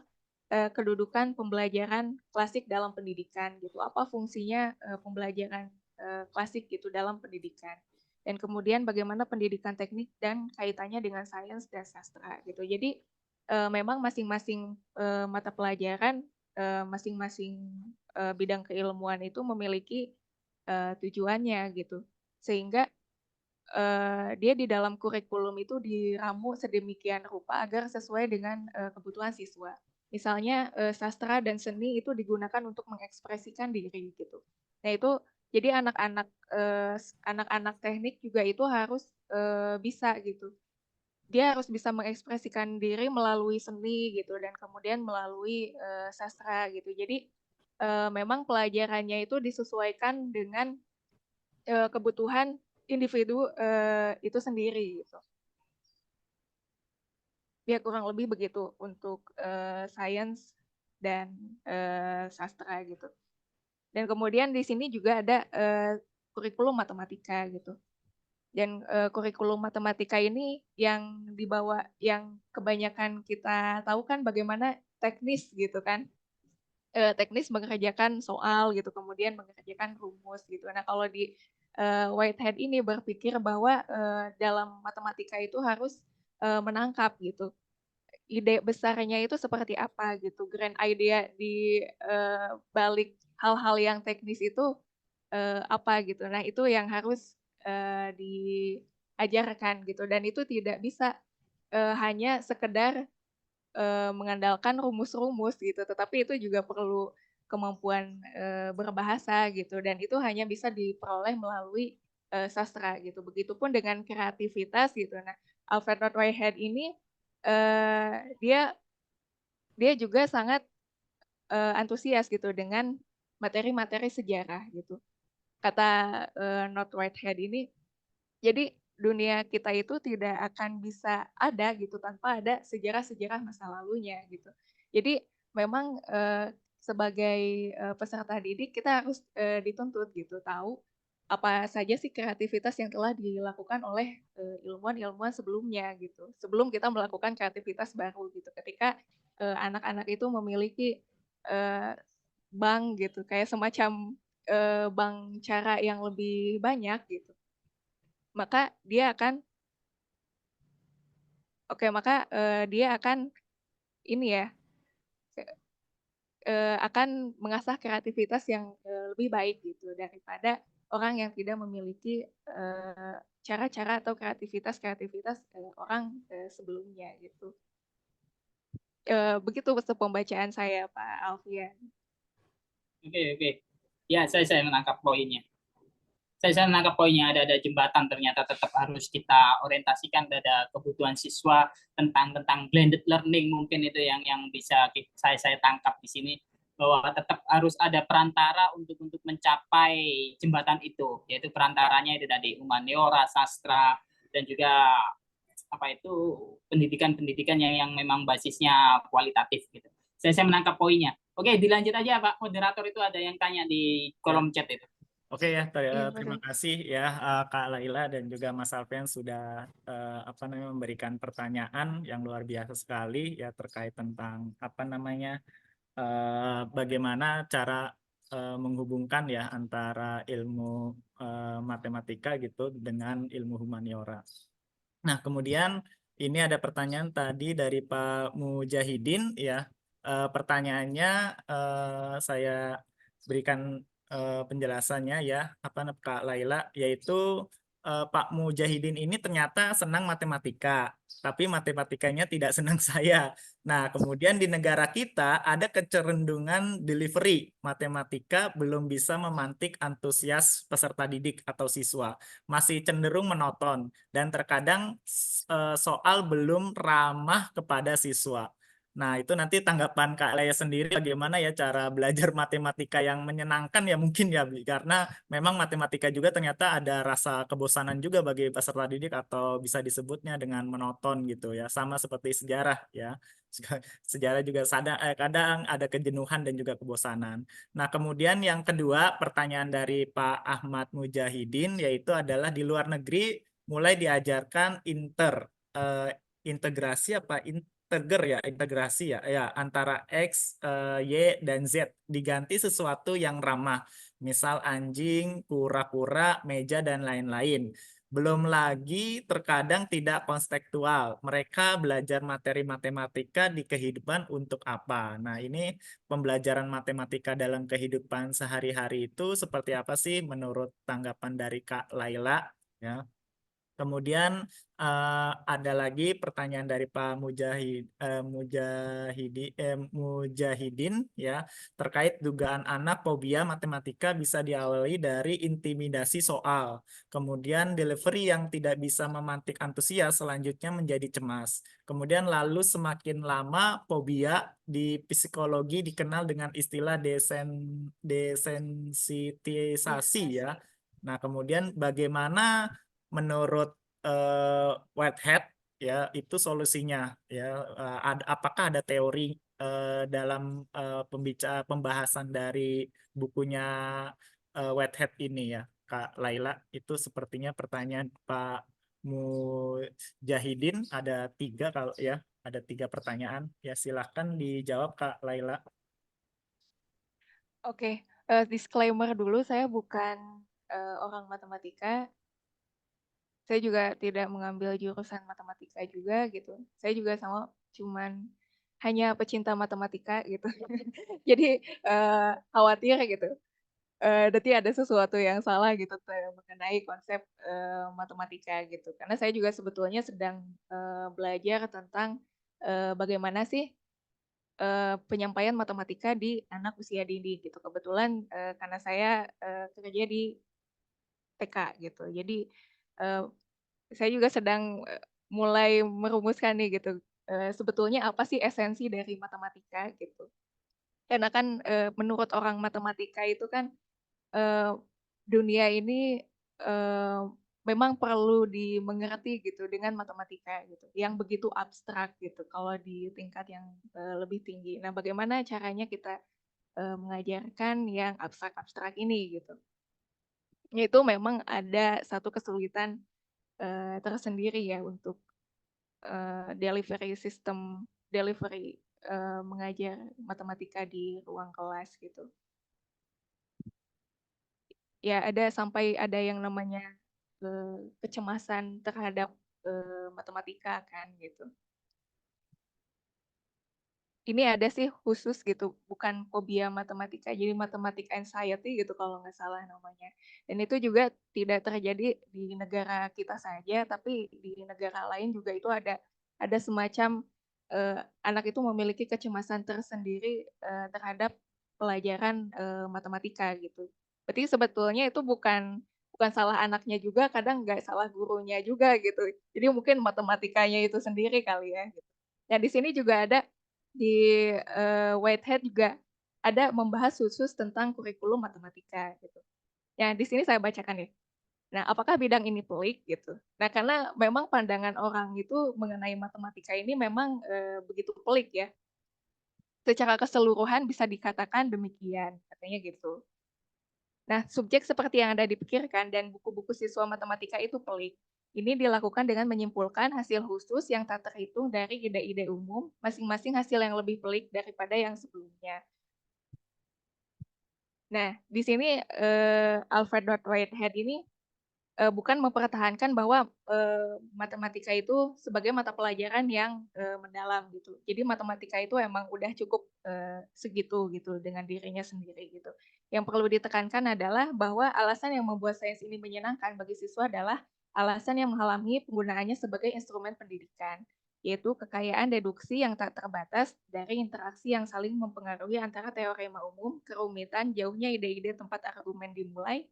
kedudukan pembelajaran klasik dalam pendidikan gitu. Apa fungsinya pembelajaran klasik gitu dalam pendidikan? Dan kemudian bagaimana pendidikan teknik dan kaitannya dengan sains dan sastra gitu. Jadi memang masing-masing mata pelajaran, masing-masing bidang keilmuan itu memiliki tujuannya gitu. Sehingga dia di dalam kurikulum itu diramu sedemikian rupa agar sesuai dengan kebutuhan siswa. Misalnya sastra dan seni itu digunakan untuk mengekspresikan diri gitu. Nah itu jadi anak-anak teknik juga itu harus bisa gitu. Dia harus bisa mengekspresikan diri melalui seni gitu dan kemudian melalui sastra gitu. Jadi memang pelajarannya itu disesuaikan dengan kebutuhan individu itu sendiri gitu. Ya kurang lebih begitu untuk sains dan sastra gitu. Dan kemudian di sini juga ada kurikulum matematika gitu. Dan kurikulum matematika ini yang dibawa, yang kebanyakan kita tahu kan bagaimana teknis gitu kan. Teknis mengerjakan soal gitu, kemudian mengerjakan rumus gitu. Nah, kalau di Whitehead ini berpikir bahwa dalam matematika itu harus menangkap gitu. Ide besarnya itu seperti apa gitu, grand idea di balik hal-hal yang teknis itu apa gitu. Nah, itu yang harus diajarkan gitu, dan itu tidak bisa hanya sekedar mengandalkan rumus-rumus gitu, tetapi itu juga perlu kemampuan berbahasa gitu, dan itu hanya bisa diperoleh melalui sastra gitu. Begitupun dengan kreativitas gitu. Nah, Alfred North Whitehead ini dia juga sangat antusias gitu dengan materi-materi sejarah gitu. Kata North Whitehead ini, jadi dunia kita itu tidak akan bisa ada gitu tanpa ada sejarah-sejarah masa lalunya gitu. Jadi memang sebagai peserta didik kita harus dituntut gitu tahu apa saja sih kreativitas yang telah dilakukan oleh ilmuwan-ilmuwan sebelumnya gitu. Sebelum kita melakukan kreativitas baru gitu. Ketika anak-anak itu memiliki eh, bank gitu, kayak semacam bank cara yang lebih banyak gitu, maka dia akan dia akan ini ya, akan mengasah kreativitas yang lebih baik gitu daripada orang yang tidak memiliki cara-cara atau kreativitas orang sebelumnya gitu. Begitu pembacaan saya, Pak Alfian. Oke. Ya, saya menangkap poinnya. Saya menangkap poinnya, ada jembatan ternyata tetap harus kita orientasikan pada kebutuhan siswa tentang blended learning, mungkin itu yang bisa saya tangkap di sini, bahwa tetap harus ada perantara untuk mencapai jembatan itu, yaitu perantaranya itu tadi humaniora, sastra, dan juga apa itu pendidikan yang memang basisnya kualitatif gitu. Saya menangkap poinnya. Oke, dilanjut aja Pak moderator, itu ada yang tanya di kolom chat itu. Oke ya, Iya, terima betul. kasih ya Kak Laila dan juga Mas Alfian sudah memberikan pertanyaan yang luar biasa sekali ya terkait tentang bagaimana cara menghubungkan ya antara ilmu matematika gitu dengan ilmu humaniora. Nah, kemudian ini ada pertanyaan tadi dari Pak Mujahidin ya. Pertanyaannya saya berikan penjelasannya ya, Kak Laila, yaitu Pak Mujahidin ini ternyata senang matematika, tapi matematikanya tidak senang saya. Nah, kemudian di negara kita ada kecenderungan delivery matematika belum bisa memantik antusias peserta didik atau siswa, masih cenderung monoton dan terkadang soal belum ramah kepada siswa. Nah, itu nanti tanggapan Kak Lea sendiri bagaimana ya cara belajar matematika yang menyenangkan ya mungkin ya, karena memang matematika juga ternyata ada rasa kebosanan juga bagi peserta didik atau bisa disebutnya dengan monoton gitu ya, sama seperti sejarah ya. Sejarah juga kadang ada kejenuhan dan juga kebosanan. Nah, kemudian yang kedua pertanyaan dari Pak Ahmad Mujahidin yaitu adalah di luar negeri mulai diajarkan integrasi integrasi ya antara X, Y dan Z diganti sesuatu yang ramah, misal anjing, kura-kura, meja dan lain-lain. Belum lagi terkadang tidak konstekstual. Mereka belajar materi matematika di kehidupan untuk apa? Nah, ini pembelajaran matematika dalam kehidupan sehari-hari itu seperti apa sih menurut tanggapan dari Kak Laila? Ya. Kemudian ada lagi pertanyaan dari Pak Mujahidin ya terkait dugaan anak fobia matematika bisa diawali dari intimidasi soal, kemudian delivery yang tidak bisa memantik antusias, selanjutnya menjadi cemas. Kemudian lalu semakin lama fobia di psikologi dikenal dengan istilah desensitisasi ya. Nah, kemudian bagaimana menurut Whitehead ya itu solusinya ya apakah ada teori dalam pembahasan dari bukunya Whitehead ini ya Kak Laila. Itu sepertinya pertanyaan Pak Mujahidin ada 3 kalau ya, ada 3 pertanyaan. Ya silahkan dijawab Kak Laila. Oke, disclaimer dulu, saya bukan orang matematika. Saya juga tidak mengambil jurusan matematika juga gitu. Saya juga sama, cuman hanya pecinta matematika gitu. Jadi khawatir gitu. Berarti ada sesuatu yang salah gitu mengenai konsep matematika gitu. Karena saya juga sebetulnya sedang belajar tentang bagaimana sih penyampaian matematika di anak usia dini gitu. Kebetulan karena saya kerja di TK gitu. Jadi saya juga sedang mulai merumuskan nih gitu. Sebetulnya apa sih esensi dari matematika gitu. Karena kan menurut orang matematika itu kan eee, dunia ini memang perlu dimengerti gitu dengan matematika gitu, yang begitu abstrak gitu kalau di tingkat yang lebih tinggi. Nah, bagaimana caranya kita mengajarkan yang abstrak-abstrak ini gitu. Itu memang ada satu kesulitan tersendiri ya untuk delivery mengajar matematika di ruang kelas gitu. Ya sampai ada yang namanya kecemasan terhadap matematika kan gitu. Ini ada sih khusus gitu, bukan fobia matematika, jadi mathematics anxiety gitu kalau nggak salah namanya. Dan itu juga tidak terjadi di negara kita saja, tapi di negara lain juga itu ada semacam anak itu memiliki kecemasan tersendiri terhadap pelajaran matematika gitu. Berarti sebetulnya itu bukan bukan salah anaknya juga, kadang nggak salah gurunya juga gitu. Jadi mungkin matematikanya itu sendiri kali ya. Gitu. Nah di sini juga ada di Whitehead juga ada membahas khusus tentang kurikulum matematika gitu. Ya di sini saya bacakan ya. Nah, apakah bidang ini pelik gitu? Nah, karena memang pandangan orang itu mengenai matematika ini memang begitu pelik ya. Secara keseluruhan bisa dikatakan demikian, katanya gitu. Nah, subjek seperti yang Anda dipikirkan dan buku-buku siswa matematika itu pelik. Ini dilakukan dengan menyimpulkan hasil khusus yang tak terhitung dari ide-ide umum, masing-masing hasil yang lebih pelik daripada yang sebelumnya. Nah, di sini Alfred Whitehead ini bukan mempertahankan bahwa matematika itu sebagai mata pelajaran yang mendalam gitu. Jadi matematika itu emang udah cukup segitu gitu dengan dirinya sendiri gitu. Yang perlu ditekankan adalah bahwa alasan yang membuat sains ini menyenangkan bagi siswa adalah alasan yang menghalangi penggunaannya sebagai instrumen pendidikan, yaitu kekayaan deduksi yang tak terbatas dari interaksi yang saling mempengaruhi antara teorema umum, kerumitan, jauhnya ide-ide tempat argumen dimulai,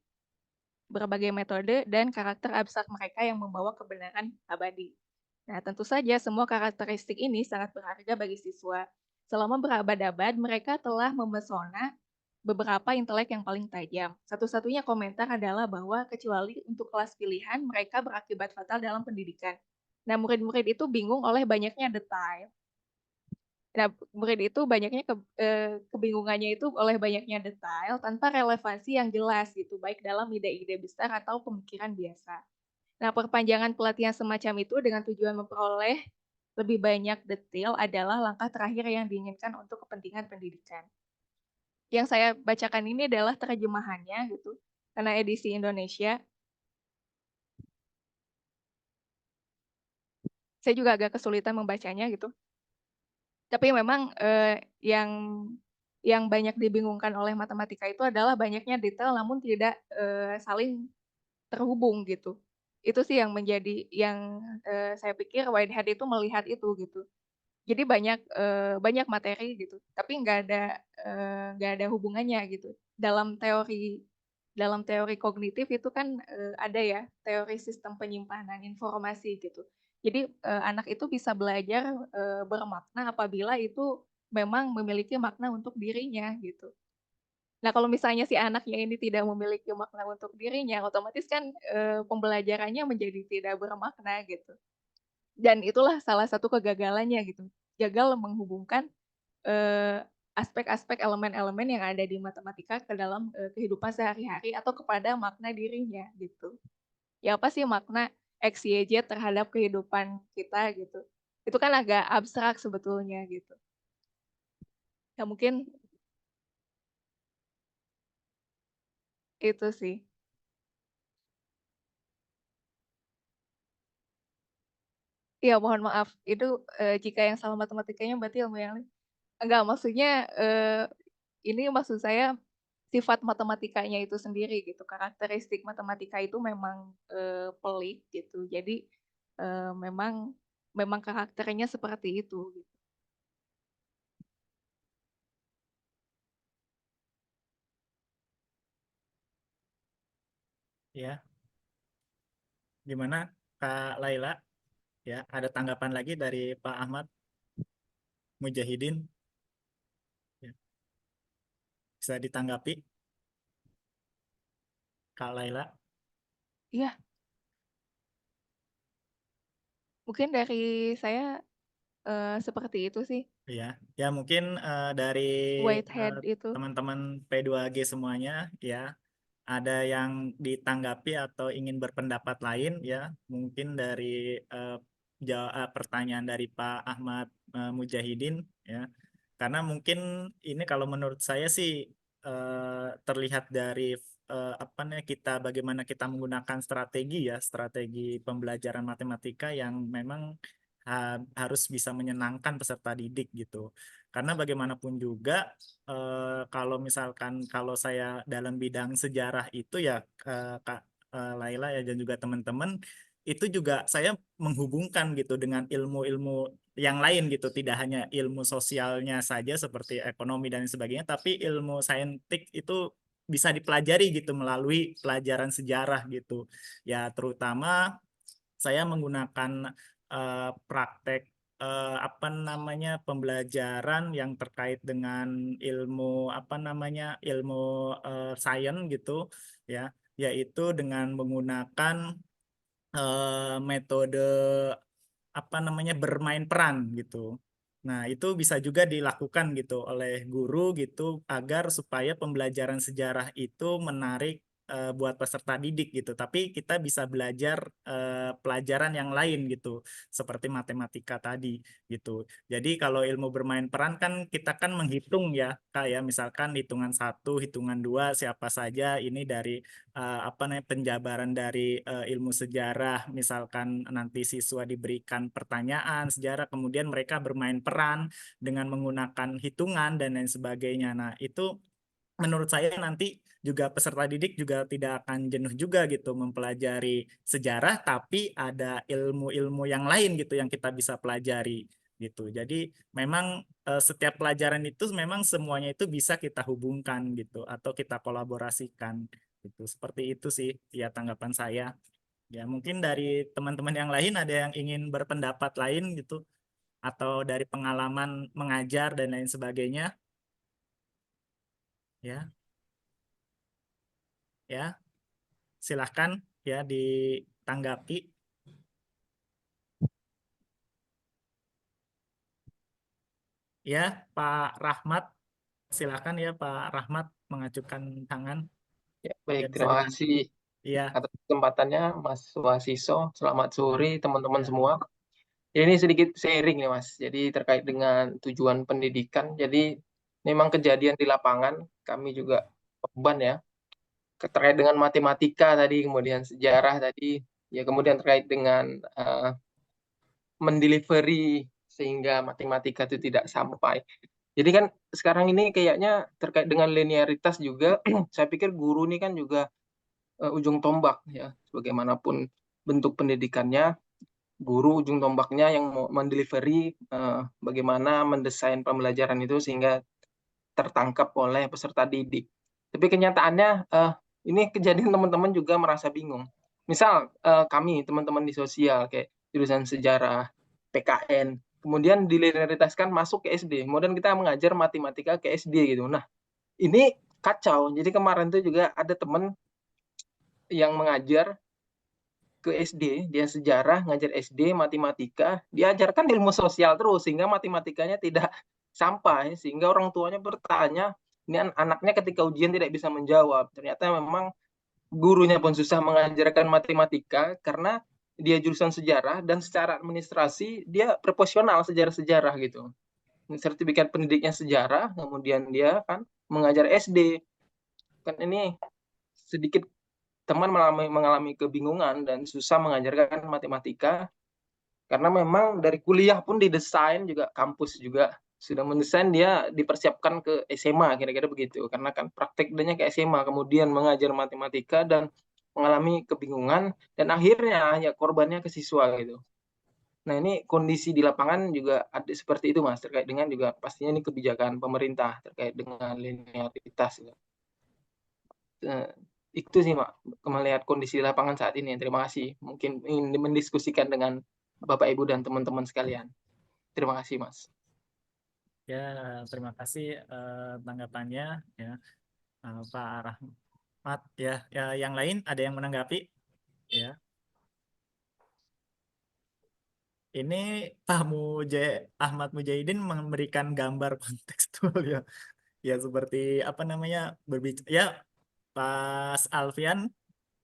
berbagai metode, dan karakter abstrak mereka yang membawa kebenaran abadi. Nah, tentu saja semua karakteristik ini sangat berharga bagi siswa. Selama berabad-abad, mereka telah memesona beberapa intelek yang paling tajam. Satu-satunya komentar adalah bahwa kecuali untuk kelas pilihan, mereka berakibat fatal dalam pendidikan. Nah, murid-murid itu bingung oleh banyaknya detail. Nah, murid itu banyaknya kebingungannya itu oleh banyaknya detail tanpa relevansi yang jelas gitu, baik dalam ide-ide besar atau pemikiran biasa. Nah, perpanjangan pelatihan semacam itu dengan tujuan memperoleh lebih banyak detail adalah langkah terakhir yang diinginkan untuk kepentingan pendidikan. Yang saya bacakan ini adalah terjemahannya gitu, karena edisi Indonesia. Saya juga agak kesulitan membacanya gitu. Tapi memang yang banyak dibingungkan oleh matematika itu adalah banyaknya detail namun tidak saling terhubung gitu. Itu sih yang menjadi yang saya pikir Whitehead itu melihat itu gitu. Jadi banyak materi gitu, tapi nggak ada hubungannya gitu. Dalam teori kognitif itu kan ada ya teori sistem penyimpanan informasi gitu. Jadi anak itu bisa belajar bermakna apabila itu memang memiliki makna untuk dirinya gitu. Nah, kalau misalnya si anaknya ini tidak memiliki makna untuk dirinya, otomatis kan pembelajarannya menjadi tidak bermakna gitu. Dan itulah salah satu kegagalannya gitu. Gagal menghubungkan aspek-aspek elemen-elemen yang ada di matematika ke dalam kehidupan sehari-hari atau kepada makna dirinya gitu. Ya apa sih makna X, Y, Z terhadap kehidupan kita gitu. Itu kan agak abstrak sebetulnya gitu. Ya mungkin itu sih. Iya mohon maaf, itu jika yang salah matematikanya berarti ilmu yang lain. Enggak, maksudnya ini maksud saya sifat matematikanya itu sendiri gitu. Karakteristik matematika itu memang pelik gitu. Jadi memang memang karakternya seperti itu gitu. Ya, gimana Kak Laila? Ya, ada tanggapan lagi dari Pak Ahmad Mujahidin? Ya, bisa ditanggapi, Kak Laila? Iya, mungkin dari saya seperti itu sih. Ya, ya mungkin dari Whitehead itu. teman-teman P2G semuanya, ya ada yang ditanggapi atau ingin berpendapat lain, ya mungkin dari eh, pertanyaan dari Pak Ahmad Mujahidin, ya karena mungkin ini kalau menurut saya sih terlihat dari apa namanya kita bagaimana kita menggunakan strategi ya strategi pembelajaran matematika yang memang harus bisa menyenangkan peserta didik gitu. Karena bagaimanapun juga kalau misalkan kalau saya dalam bidang sejarah itu ya Kak Laila ya dan juga teman-teman itu juga saya menghubungkan gitu dengan ilmu-ilmu yang lain gitu, tidak hanya ilmu sosialnya saja seperti ekonomi dan sebagainya, tapi ilmu saintik itu bisa dipelajari gitu melalui pelajaran sejarah gitu. Ya, terutama saya menggunakan praktek apa namanya pembelajaran yang terkait dengan ilmu apa namanya ilmu sains gitu ya, yaitu dengan menggunakan metode apa namanya bermain peran gitu. Nah, itu bisa juga dilakukan gitu oleh guru gitu agar supaya pembelajaran sejarah itu menarik buat peserta didik gitu. Tapi kita bisa belajar pelajaran yang lain gitu, seperti matematika tadi gitu. Jadi kalau ilmu bermain peran kan kita kan menghitung ya, kayak misalkan hitungan satu, hitungan dua, siapa saja ini dari apa namanya penjabaran dari ilmu sejarah, misalkan nanti siswa diberikan pertanyaan sejarah kemudian mereka bermain peran dengan menggunakan hitungan dan lain sebagainya. Nah, itu menurut saya nanti juga peserta didik juga tidak akan jenuh juga gitu mempelajari sejarah, tapi ada ilmu-ilmu yang lain gitu yang kita bisa pelajari gitu. Jadi memang setiap pelajaran itu memang semuanya itu bisa kita hubungkan gitu atau kita kolaborasikan gitu. Seperti itu sih ya tanggapan saya. Ya mungkin dari teman-teman yang lain ada yang ingin berpendapat lain gitu atau dari pengalaman mengajar dan lain sebagainya ya. Ya, silahkan ya ditanggapi. Ya, Pak Rahmat, silahkan ya Pak Rahmat mengajukan tangan. Ya, Ya baik, bisa terima ditanggapi. kasih Iya, atas kesempatannya, Mas Wasiso. Selamat sore, teman-teman ya, semua. Ini sedikit sharing nih, Mas. Jadi terkait dengan tujuan pendidikan. Jadi memang kejadian di lapangan, kami juga beban ya, terkait dengan matematika tadi, kemudian sejarah tadi, ya kemudian terkait dengan mendelivery sehingga matematika itu tidak sampai. Jadi kan sekarang ini kayaknya terkait dengan linearitas juga, saya pikir guru ini kan juga ujung tombak ya, bagaimanapun bentuk pendidikannya, guru ujung tombaknya yang mau mendelivery bagaimana mendesain pembelajaran itu sehingga tertangkap oleh peserta didik. Tapi kenyataannya ini kejadian teman-teman juga merasa bingung. Misal kami teman-teman di sosial kayak jurusan sejarah, PKN, kemudian dilinearitaskan masuk ke SD, kemudian kita mengajar matematika ke SD gitu. Nah, ini kacau. Jadi kemarin tuh juga ada teman yang mengajar ke SD, dia sejarah, ngajar SD, matematika, diajarkan ilmu sosial terus, sehingga matematikanya tidak sampai sehingga orang tuanya bertanya, ini anaknya ketika ujian tidak bisa menjawab. Ternyata memang gurunya pun susah mengajarkan matematika karena dia jurusan sejarah dan secara administrasi dia proporsional sejarah-sejarah gitu. Sertifikat pendidiknya sejarah, kemudian dia kan mengajar SD. Kan ini sedikit teman mengalami kebingungan dan susah mengajarkan matematika karena memang dari kuliah pun didesain juga, kampus juga sudah mendesain dia dipersiapkan ke SMA kira-kira begitu, karena kan praktek dia ke SMA kemudian mengajar matematika dan mengalami kebingungan dan akhirnya ya korbannya ke siswa gitu. Nah ini kondisi di lapangan juga ada seperti itu Mas, terkait dengan juga pastinya ini kebijakan pemerintah terkait dengan linearitas. Itu sih Mak, melihat kondisi di lapangan saat ini. Terima kasih. Mungkin ingin mendiskusikan dengan Bapak Ibu dan teman-teman sekalian. Terima kasih Mas. Ya, terima kasih tanggapannya ya, Pak Rahmat ya. Ya, yang lain ada yang menanggapi ya. Ini Pak Ahmad Mujahidin memberikan gambar kontekstual ya. Ya seperti apa namanya berbicara ya, Mas Alfian,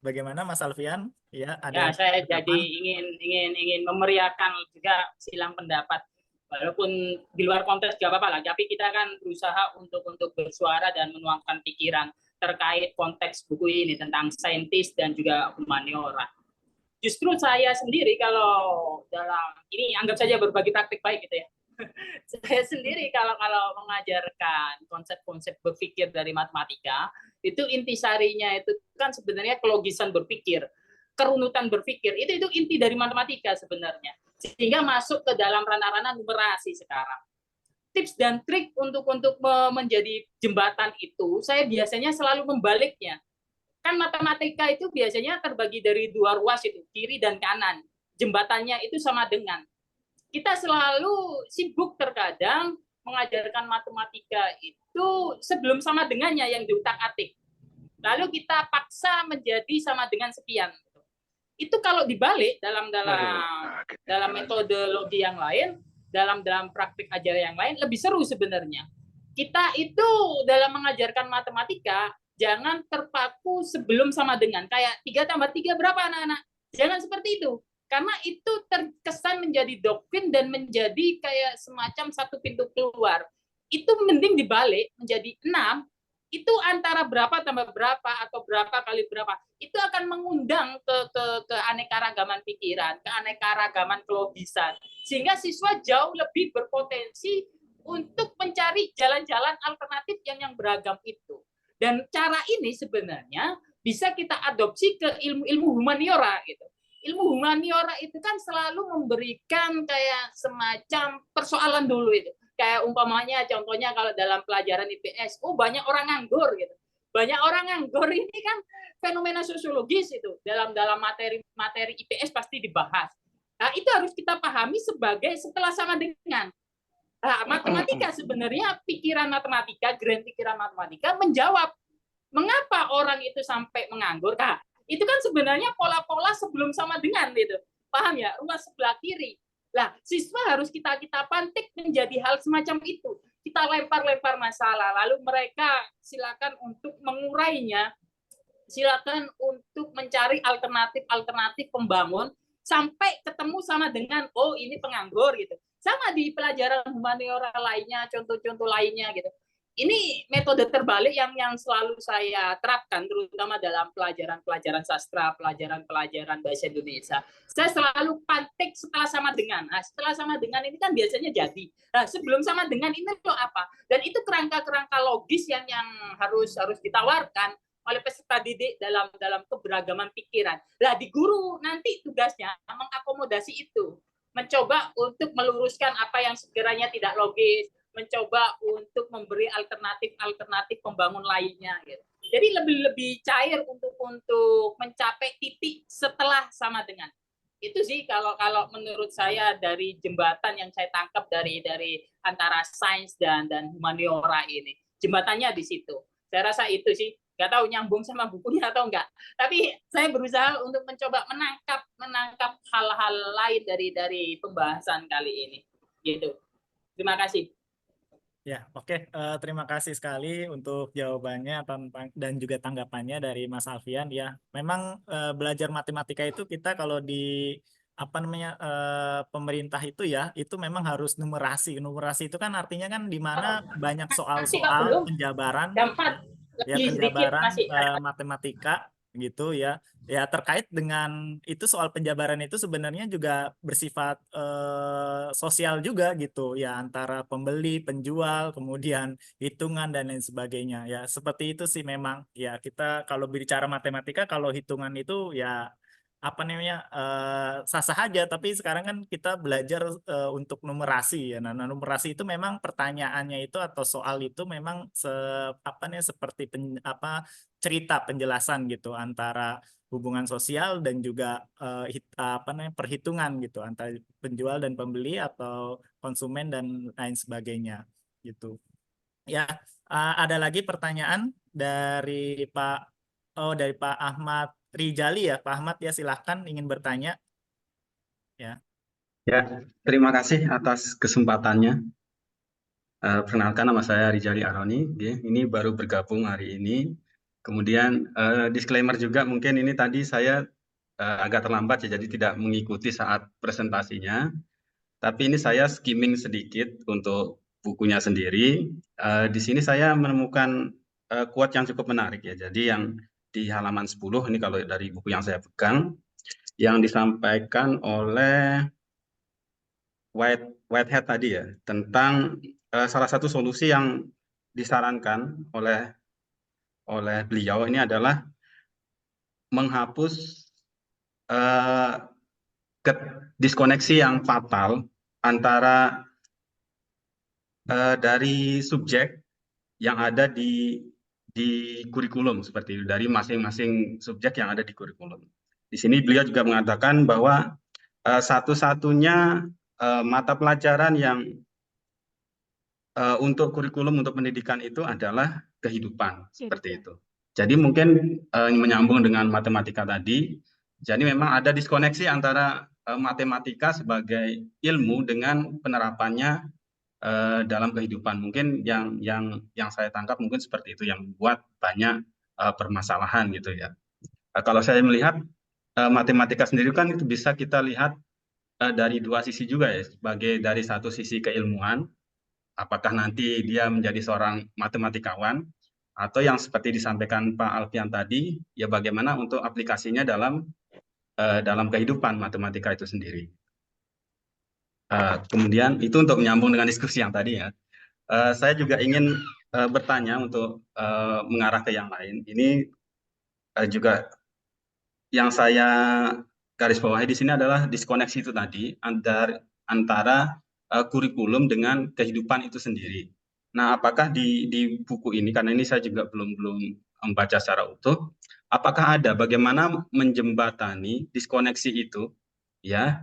bagaimana Mas Alfian? Ya, Ya, ada saya jadi tanggapan? ingin memeriahkan juga silang pendapat. Walaupun di luar konteks gak apa-apa lah, tapi kita kan berusaha untuk bersuara dan menuangkan pikiran terkait konteks buku ini tentang saintis dan juga humaniora. Justru saya sendiri kalau dalam ini anggap saja berbagi praktik baik gitu ya. Saya sendiri kalau mengajarkan konsep-konsep berpikir dari matematika, itu intisarinya itu kan sebenarnya kelogisan berpikir, kerunutan berpikir, itu inti dari matematika sebenarnya. Sehingga masuk ke dalam ranah-ranah numerasi sekarang. Tips dan trik untuk menjadi jembatan itu, saya biasanya selalu membaliknya. Kan matematika itu biasanya terbagi dari dua ruas itu, kiri dan kanan. Jembatannya itu sama dengan. Kita selalu sibuk terkadang mengajarkan matematika itu sebelum sama dengannya yang diutak-atik. Lalu kita paksa menjadi sama dengan sekian. Itu kalau dibalik dalam metodologi yang lain, dalam praktik ajar yang lain lebih seru sebenarnya. Kita itu dalam mengajarkan matematika jangan terpaku sebelum sama dengan, kayak 3 tambah 3 berapa anak-anak? Jangan seperti itu. Karena itu terkesan menjadi doktrin dan menjadi kayak semacam satu pintu keluar. Itu mending dibalik menjadi 6, itu antara berapa tambah berapa atau berapa kali berapa, itu akan mengundang ke keanekaragaman pikiran, keanekaragaman kelogisan, sehingga siswa jauh lebih berpotensi untuk mencari jalan-jalan alternatif yang beragam itu. Dan cara ini sebenarnya bisa kita adopsi ke ilmu humaniora gitu. Ilmu humaniora itu kan selalu memberikan kayak semacam persoalan dulu itu. Kayak umpamanya contohnya kalau dalam pelajaran IPS, banyak orang nganggur gitu. Banyak orang nganggur ini kan fenomena sosiologis itu. Dalam materi IPS pasti dibahas. Nah, itu harus kita pahami sebagai setelah sama dengan. Nah, matematika sebenarnya pikiran matematika, grand pikiran matematika menjawab mengapa orang itu sampai menganggur. Nah, itu kan sebenarnya pola-pola sebelum sama dengan itu. Paham ya? Ruas sebelah kiri. Nah, siswa harus kita pantik menjadi hal semacam itu. Kita lempar-lempar masalah, lalu mereka silakan untuk mengurainya, silakan untuk mencari alternatif pembangun sampai ketemu sama dengan ini penganggur gitu. Sama di pelajaran humaniora lainnya, contoh-contoh lainnya gitu. Ini metode terbalik yang selalu saya terapkan, terutama dalam pelajaran sastra, pelajaran bahasa Indonesia. Saya selalu pantik setelah sama dengan. Nah, setelah sama dengan ini kan biasanya jadi. Nah, sebelum sama dengan ini tuh apa? Dan itu kerangka logis yang harus ditawarkan oleh peserta didik dalam keberagaman pikiran. Nah, di guru nanti tugasnya mengakomodasi itu, mencoba untuk meluruskan apa yang sekiranya tidak logis, mencoba untuk memberi alternatif pembangun lainnya gitu. Jadi lebih cair untuk mencapai titik setelah sama dengan. Itu sih kalau menurut saya dari jembatan yang saya tangkap dari antara sains dan humaniora ini. Jembatannya di situ. Saya rasa itu sih. Nggak tahu nyambung sama bukunya atau enggak. Tapi saya berusaha untuk mencoba menangkap hal-hal lain dari pembahasan kali ini. Gitu. Terima kasih. Ya, oke. Terima kasih sekali untuk jawabannya dan juga tanggapannya dari Mas Alfian. Ya, memang belajar matematika itu kita kalau di apa namanya pemerintah itu ya, itu memang harus numerasi. Numerasi itu kan artinya kan di mana banyak Masih Kak soal-soal belum? penjabaran, Jam 4 ya lebih sedikit penjabaran masih ada. matematika gitu ya. Ya terkait dengan itu soal penjabaran itu sebenarnya juga bersifat sosial juga gitu ya, antara pembeli, penjual, kemudian hitungan dan lain sebagainya. Ya seperti itu sih memang ya, kita kalau bicara matematika kalau hitungan itu ya apa namanya sah-sah aja, tapi sekarang kan kita belajar untuk numerasi ya. Nah, numerasi itu memang pertanyaannya itu atau soal itu memang apa nih seperti apa cerita penjelasan gitu antara hubungan sosial dan juga apa namanya perhitungan gitu antara penjual dan pembeli atau konsumen dan lain sebagainya gitu. Ya, ada lagi pertanyaan dari Pak dari Pak Ahmad Rijali ya. Pak Ahmad ya, silahkan ingin bertanya ya. Ya, terima kasih atas kesempatannya. Perkenalkan, nama saya Rijali Aroni. Ini baru bergabung hari ini. Kemudian disclaimer juga, mungkin ini tadi saya agak terlambat ya, jadi tidak mengikuti saat presentasinya. Tapi ini saya skimming sedikit untuk bukunya sendiri. Di sini saya menemukan quote yang cukup menarik ya. Jadi yang di halaman 10 ini kalau dari buku yang saya pegang, yang disampaikan oleh Whitehead tadi ya, tentang salah satu solusi yang disarankan oleh beliau ini adalah menghapus diskoneksi yang fatal antara dari subjek yang ada di kurikulum, seperti itu, dari masing-masing subjek yang ada di kurikulum. Di sini beliau juga mengatakan bahwa satu-satunya mata pelajaran yang untuk kurikulum untuk pendidikan itu adalah kehidupan, seperti itu. Jadi mungkin menyambung dengan matematika tadi, jadi memang ada diskoneksi antara matematika sebagai ilmu dengan penerapannya dalam kehidupan. Mungkin yang saya tangkap mungkin seperti itu yang membuat banyak permasalahan gitu ya. Kalau saya melihat matematika sendiri kan itu bisa kita lihat dari dua sisi juga ya, sebagai dari satu sisi keilmuan, apakah nanti dia menjadi seorang matematikawan, atau yang seperti disampaikan Pak Alfian tadi, ya bagaimana untuk aplikasinya dalam kehidupan matematika itu sendiri. Kemudian itu untuk menyambung dengan diskusi yang tadi ya. Saya juga ingin bertanya untuk mengarah ke yang lain. Ini juga yang saya garis bawahi di sini adalah diskoneksi itu tadi antara kurikulum dengan kehidupan itu sendiri. Nah, apakah di buku ini, karena ini saya juga belum membaca secara utuh, apakah ada bagaimana menjembatani diskoneksi itu ya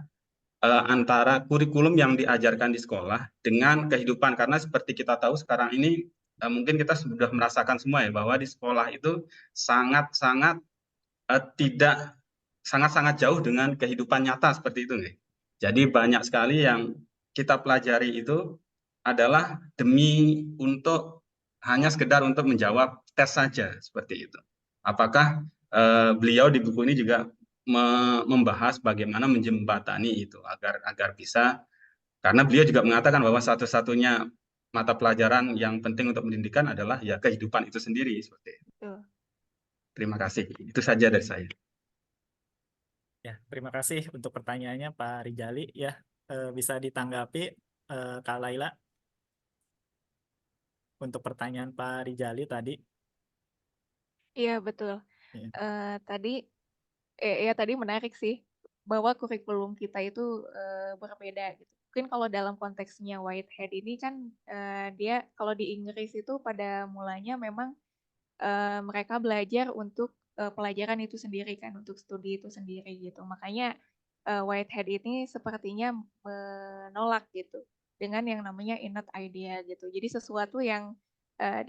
antara kurikulum yang diajarkan di sekolah dengan kehidupan, karena seperti kita tahu sekarang ini mungkin kita sudah merasakan semua ya bahwa di sekolah itu sangat-sangat tidak sangat-sangat jauh dengan kehidupan nyata seperti itu nih. Jadi banyak sekali yang kita pelajari itu adalah demi untuk hanya sekedar untuk menjawab tes saja seperti itu. Apakah beliau di buku ini juga membahas bagaimana menjembatani itu agar bisa, karena beliau juga mengatakan bahwa satu-satunya mata pelajaran yang penting untuk pendidikan adalah ya kehidupan itu sendiri seperti itu. Terima kasih. Itu saja dari saya. Ya, terima kasih untuk pertanyaannya Pak Rijali ya. Bisa ditanggapi Kak Laila untuk pertanyaan Pak Rijali tadi. Iya, betul. Ya. Tadi menarik sih bahwa kurikulum kita itu berbeda gitu. Mungkin kalau dalam konteksnya Whitehead ini kan dia kalau di Inggris itu pada mulanya memang mereka belajar untuk pelajaran itu sendiri kan, untuk studi itu sendiri gitu. Makanya Whitehead ini sepertinya menolak gitu dengan yang namanya innate idea gitu. Jadi sesuatu yang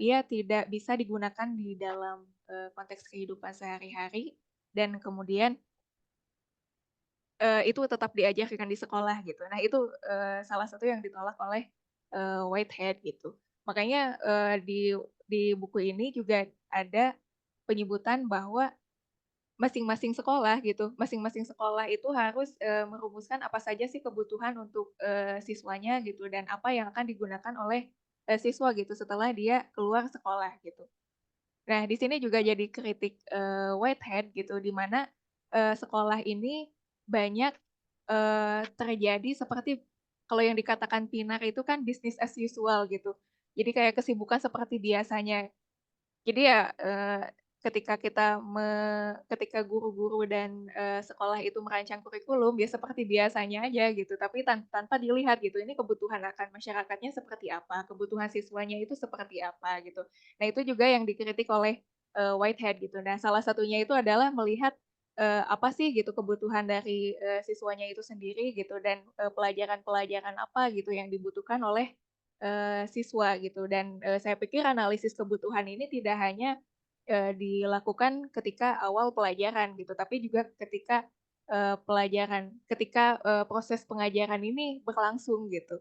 dia tidak bisa digunakan di dalam konteks kehidupan sehari-hari dan kemudian itu tetap diajarkan di sekolah gitu. Nah itu salah satu yang ditolak oleh Whitehead gitu. Makanya di buku ini juga ada penyebutan bahwa masing-masing sekolah gitu, masing-masing sekolah itu harus merumuskan apa saja sih kebutuhan untuk siswanya gitu, dan apa yang akan digunakan oleh siswa gitu setelah dia keluar sekolah gitu. Nah, di sini juga jadi kritik Whitehead gitu, di mana sekolah ini banyak terjadi seperti kalau yang dikatakan Pinar itu kan business as usual gitu. Jadi kayak kesibukan seperti biasanya. Jadi ya ketika guru-guru dan sekolah itu merancang kurikulum ya seperti biasanya aja gitu, tapi tanpa dilihat gitu ini kebutuhan akan masyarakatnya seperti apa, kebutuhan siswanya itu seperti apa gitu. Nah, itu juga yang dikritik oleh Whitehead gitu. Nah, salah satunya itu adalah melihat apa sih gitu kebutuhan dari siswanya itu sendiri gitu, dan pelajaran-pelajaran apa gitu yang dibutuhkan oleh siswa gitu. Dan saya pikir analisis kebutuhan ini tidak hanya dilakukan ketika awal pelajaran gitu, tapi juga ketika proses pengajaran ini berlangsung gitu.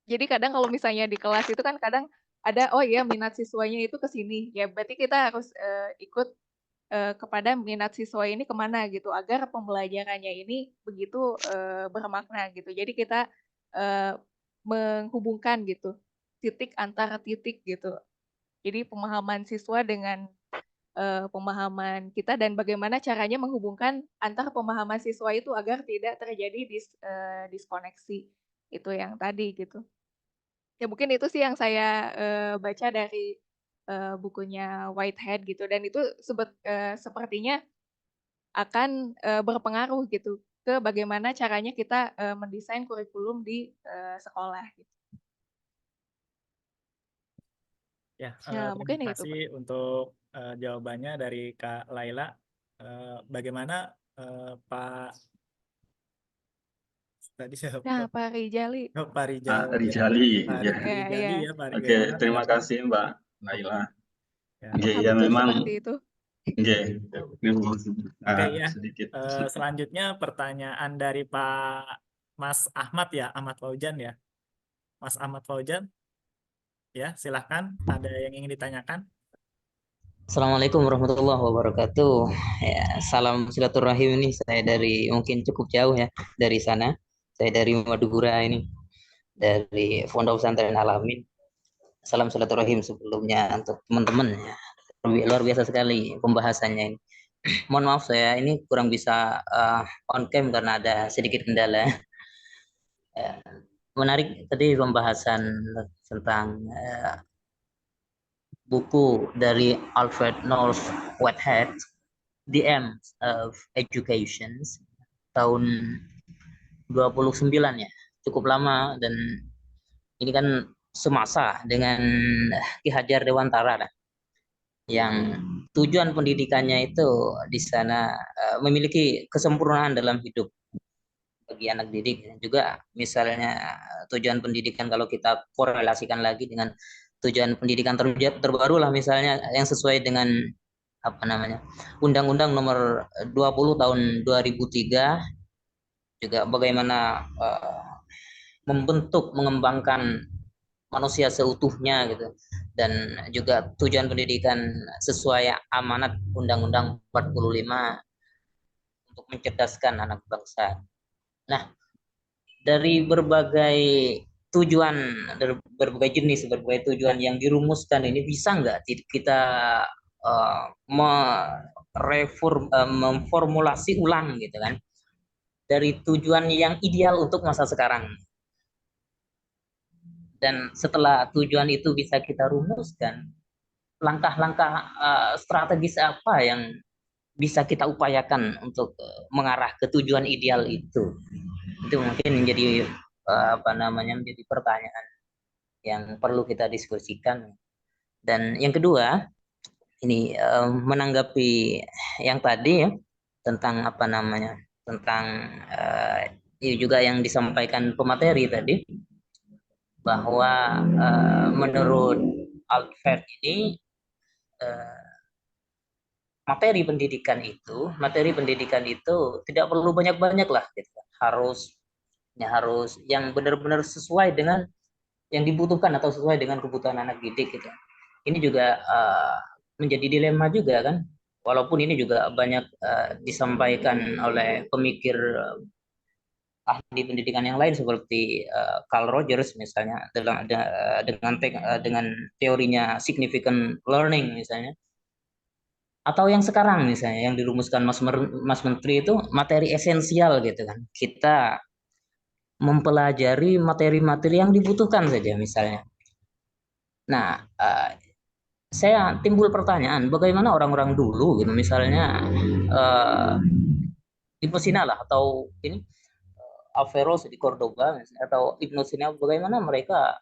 Jadi kadang kalau misalnya di kelas itu kan kadang ada, oh iya minat siswanya itu ke sini, ya berarti kita harus ikut kepada minat siswa ini kemana gitu, agar pembelajarannya ini begitu bermakna gitu. Jadi kita menghubungkan gitu, titik antara titik gitu. Jadi pemahaman siswa dengan pemahaman kita, dan bagaimana caranya menghubungkan antar pemahaman siswa itu agar tidak terjadi diskoneksi itu yang tadi gitu. Ya mungkin itu sih yang saya baca dari bukunya Whitehead gitu, dan itu sepertinya akan berpengaruh gitu ke bagaimana caranya kita mendesain kurikulum di sekolah gitu. Ya, Nah, terima mungkin itu, kasih Pak. untuk jawabannya dari Kak Laila. Bagaimana Pak tadi siapa? Nah, Pak Rijali. Oh, Pak Rijal ya. Rijali, Pak ya. Ya, Rijali ya. ya, Pak. Oke, Bagaimana terima tanggapan? kasih Mbak Laila. Ya. Oke, Apakah ya betul memang, seperti itu? oke, Oke ya. sedikit. Selanjutnya pertanyaan dari Pak Mas Ahmad ya, Ahmad Faujan ya. Mas Ahmad Faujan, ya silahkan. Ada yang ingin ditanyakan? Assalamualaikum warahmatullahi wabarakatuh. Ya, salam silaturahim ini saya dari mungkin cukup jauh ya dari sana. Saya dari Madura ini, dari Pondok Pesantren Al-Amin. Salam silaturahim sebelumnya untuk teman-teman ya. Luar biasa sekali pembahasannya ini. Mohon maaf saya ini kurang bisa on cam karena ada sedikit kendala. Ya, menarik tadi pembahasan tentang buku dari Alfred North Whitehead, The End of Education, tahun 29 ya, cukup lama, dan ini kan semasa dengan Ki Hajar Dewantara lah, yang tujuan pendidikannya itu di sana memiliki kesempurnaan dalam hidup bagi anak didik. Juga misalnya tujuan pendidikan kalau kita korelasikan lagi dengan tujuan pendidikan terbaru lah, misalnya yang sesuai dengan apa namanya Undang-Undang Nomor 20 tahun 2003, juga bagaimana membentuk mengembangkan manusia seutuhnya gitu, dan juga tujuan pendidikan sesuai amanat Undang-Undang 45 untuk mencerdaskan anak bangsa. Nah, dari berbagai tujuan, dari berbagai jenis, berbagai tujuan yang dirumuskan ini, bisa nggak kita memformulasi ulang gitu kan, dari tujuan yang ideal untuk masa sekarang. Dan setelah tujuan itu bisa kita rumuskan, langkah-langkah strategis apa yang bisa kita upayakan untuk mengarah ke tujuan ideal itu. Itu mungkin menjadi menjadi pertanyaan yang perlu kita diskusikan. Dan yang kedua, ini menanggapi yang tadi ya, tentang tentang juga yang disampaikan pemateri tadi, bahwa menurut Alfred ini materi pendidikan itu tidak perlu banyak-banyak lah gitu. Harus yang benar-benar sesuai dengan yang dibutuhkan atau sesuai dengan kebutuhan anak didik gitu. Ini juga menjadi dilema juga kan, walaupun ini juga banyak disampaikan oleh pemikir ahli pendidikan yang lain seperti Carl Rogers misalnya dengan teorinya significant learning misalnya, atau yang sekarang misalnya yang dirumuskan Mas Menteri itu materi esensial gitu kan, kita mempelajari materi-materi yang dibutuhkan saja misalnya. Nah, saya timbul pertanyaan, bagaimana orang-orang dulu gitu, misalnya Ibnu Sina lah, atau ini Averroes di Cordoba atau Ibnu Sina, bagaimana mereka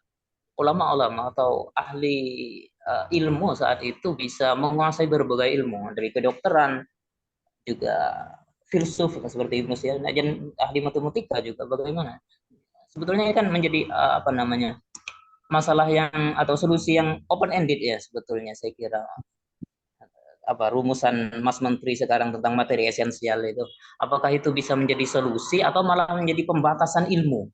ulama-ulama atau ahli ilmu saat itu bisa menguasai berbagai ilmu dari kedokteran juga filsuf seperti Ibnu Sina dan ahli matematika juga, bagaimana sebetulnya ini kan menjadi apa namanya, masalah yang atau solusi yang open ended ya sebetulnya saya kira, apa rumusan Mas Menteri sekarang tentang materi esensial itu, apakah itu bisa menjadi solusi atau malah menjadi pembatasan ilmu?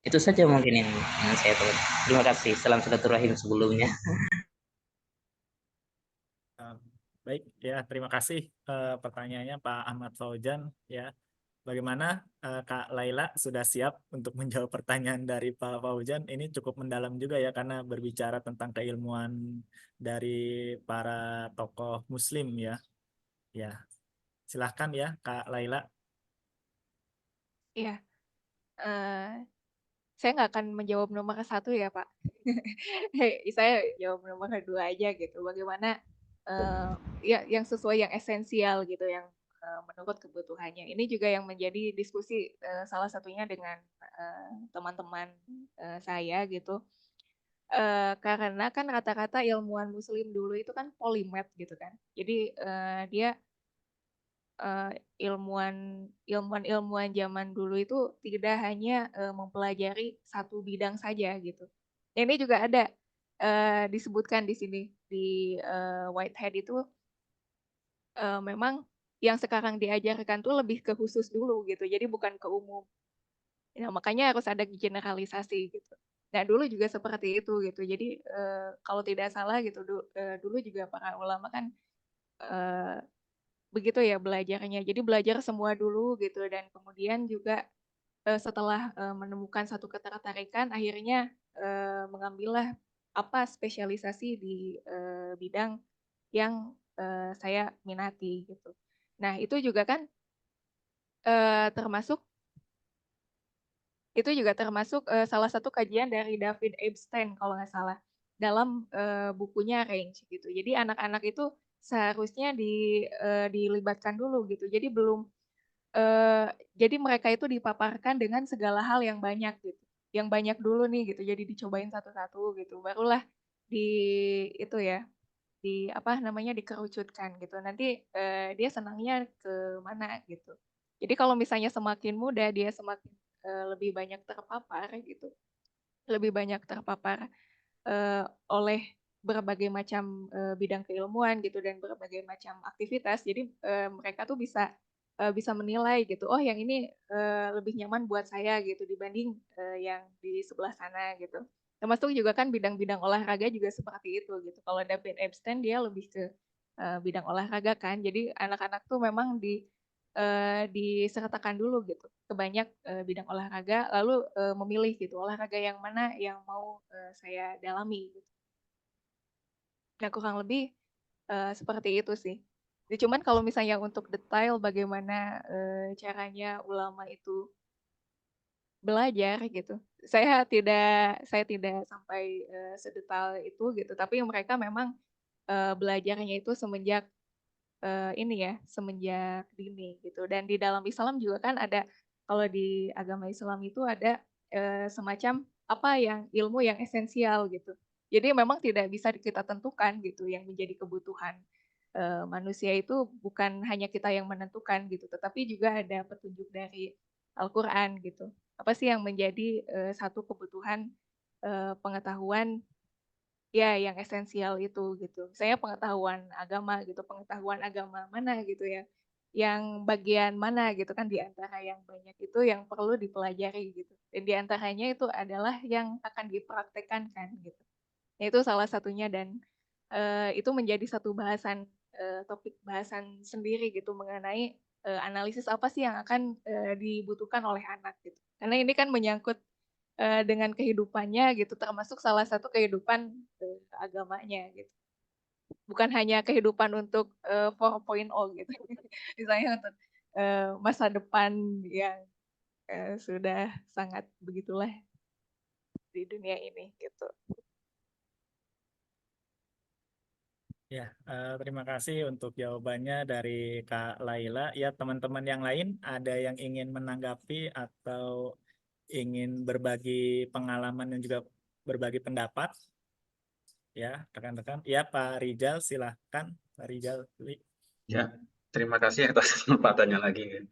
Itu saja mungkin yang saya tahu. Terima kasih. Salam silaturahim sebelumnya. Baik, ya terima kasih pertanyaannya Pak Ahmad Fauzan ya. Bagaimana Kak Laila sudah siap untuk menjawab pertanyaan dari Pak Fauzan? Ini cukup mendalam juga ya karena berbicara tentang keilmuan dari para tokoh Muslim ya. Ya, silahkan ya Kak Laila. Iya, saya nggak akan menjawab nomor 1 ya Pak. Saya jawab nomor 2 aja gitu. Bagaimana ya yang sesuai yang esensial gitu, yang menurut kebutuhannya. Ini juga yang menjadi diskusi salah satunya dengan teman-teman saya gitu. Karena kan rata-rata ilmuwan Muslim dulu itu kan polimath gitu kan. Jadi dia ilmuwan zaman dulu itu tidak hanya mempelajari satu bidang saja gitu. Ini juga ada disebutkan di sini di Whitehead itu memang yang sekarang diajarkan tuh lebih ke khusus dulu gitu. Jadi bukan ke umum. Nah, makanya harus ada generalisasi gitu. Nah, dulu juga seperti itu gitu. Jadi kalau tidak salah gitu dulu juga para ulama kan begitu ya belajarnya. Jadi belajar semua dulu gitu, dan kemudian juga setelah menemukan satu ketertarikan, akhirnya mengambillah apa spesialisasi di bidang yang saya minati gitu. Nah, itu juga kan termasuk salah satu kajian dari David Epstein kalau nggak salah dalam bukunya Range gitu. Jadi anak-anak itu seharusnya dilibatkan dulu gitu. Jadi jadi mereka itu dipaparkan dengan segala hal yang banyak gitu. Yang banyak dulu nih gitu. Jadi dicobain satu-satu gitu. Barulah di itu ya, di apa namanya, dikerucutkan gitu. Nanti dia senangnya ke mana gitu. Jadi kalau misalnya semakin muda dia semakin lebih banyak terpapar gitu. Lebih banyak terpapar oleh berbagai macam bidang keilmuan gitu dan berbagai macam aktivitas. Jadi mereka tuh bisa menilai gitu. Oh, yang ini lebih nyaman buat saya gitu dibanding yang di sebelah sana gitu. Termasuk juga kan bidang-bidang olahraga juga seperti itu gitu. Kalau David Epstein dia lebih ke bidang olahraga kan. Jadi anak-anak tuh memang disertakan dulu gitu ke banyak bidang olahraga, lalu memilih gitu olahraga yang mana yang mau saya dalami gitu. Nah, kurang lebih seperti itu sih. Cuman kalau misalnya untuk detail bagaimana caranya ulama itu belajar gitu, saya tidak sampai sedetail itu gitu. Tapi mereka memang belajarnya itu semenjak semenjak dini gitu. Dan di dalam Islam juga kan ada, kalau di agama Islam itu ada semacam apa yang ilmu yang esensial gitu. Jadi memang tidak bisa kita tentukan gitu yang menjadi kebutuhan manusia itu bukan hanya kita yang menentukan gitu, tetapi juga ada petunjuk dari Al-Quran gitu. Apa sih yang menjadi satu kebutuhan pengetahuan ya yang esensial itu gitu. Saya pengetahuan agama gitu, pengetahuan agama mana gitu ya. yang bagian mana gitu kan di antara yang banyak itu yang perlu dipelajari gitu. Dan di antaranya itu adalah yang akan dipraktekkan kan gitu. Itu salah satunya dan itu menjadi satu bahasan topik bahasan sendiri gitu mengenai analisis apa sih yang akan dibutuhkan oleh anak gitu. Karena ini kan menyangkut dengan kehidupannya gitu, termasuk salah satu kehidupan agamanya gitu. Bukan hanya kehidupan untuk 4.0 gitu. Misalnya untuk masa depan yang sudah sangat begitulah di dunia ini gitu. Ya, terima kasih untuk jawabannya dari Kak Laila. Ya, teman-teman yang lain ada yang ingin menanggapi atau ingin berbagi pengalaman dan juga berbagi pendapat? Ya, rekan-rekan. Ya, Pak Rijal, silahkan. Pak Rijal. Ya, terima kasih atas kesempatannya lagi.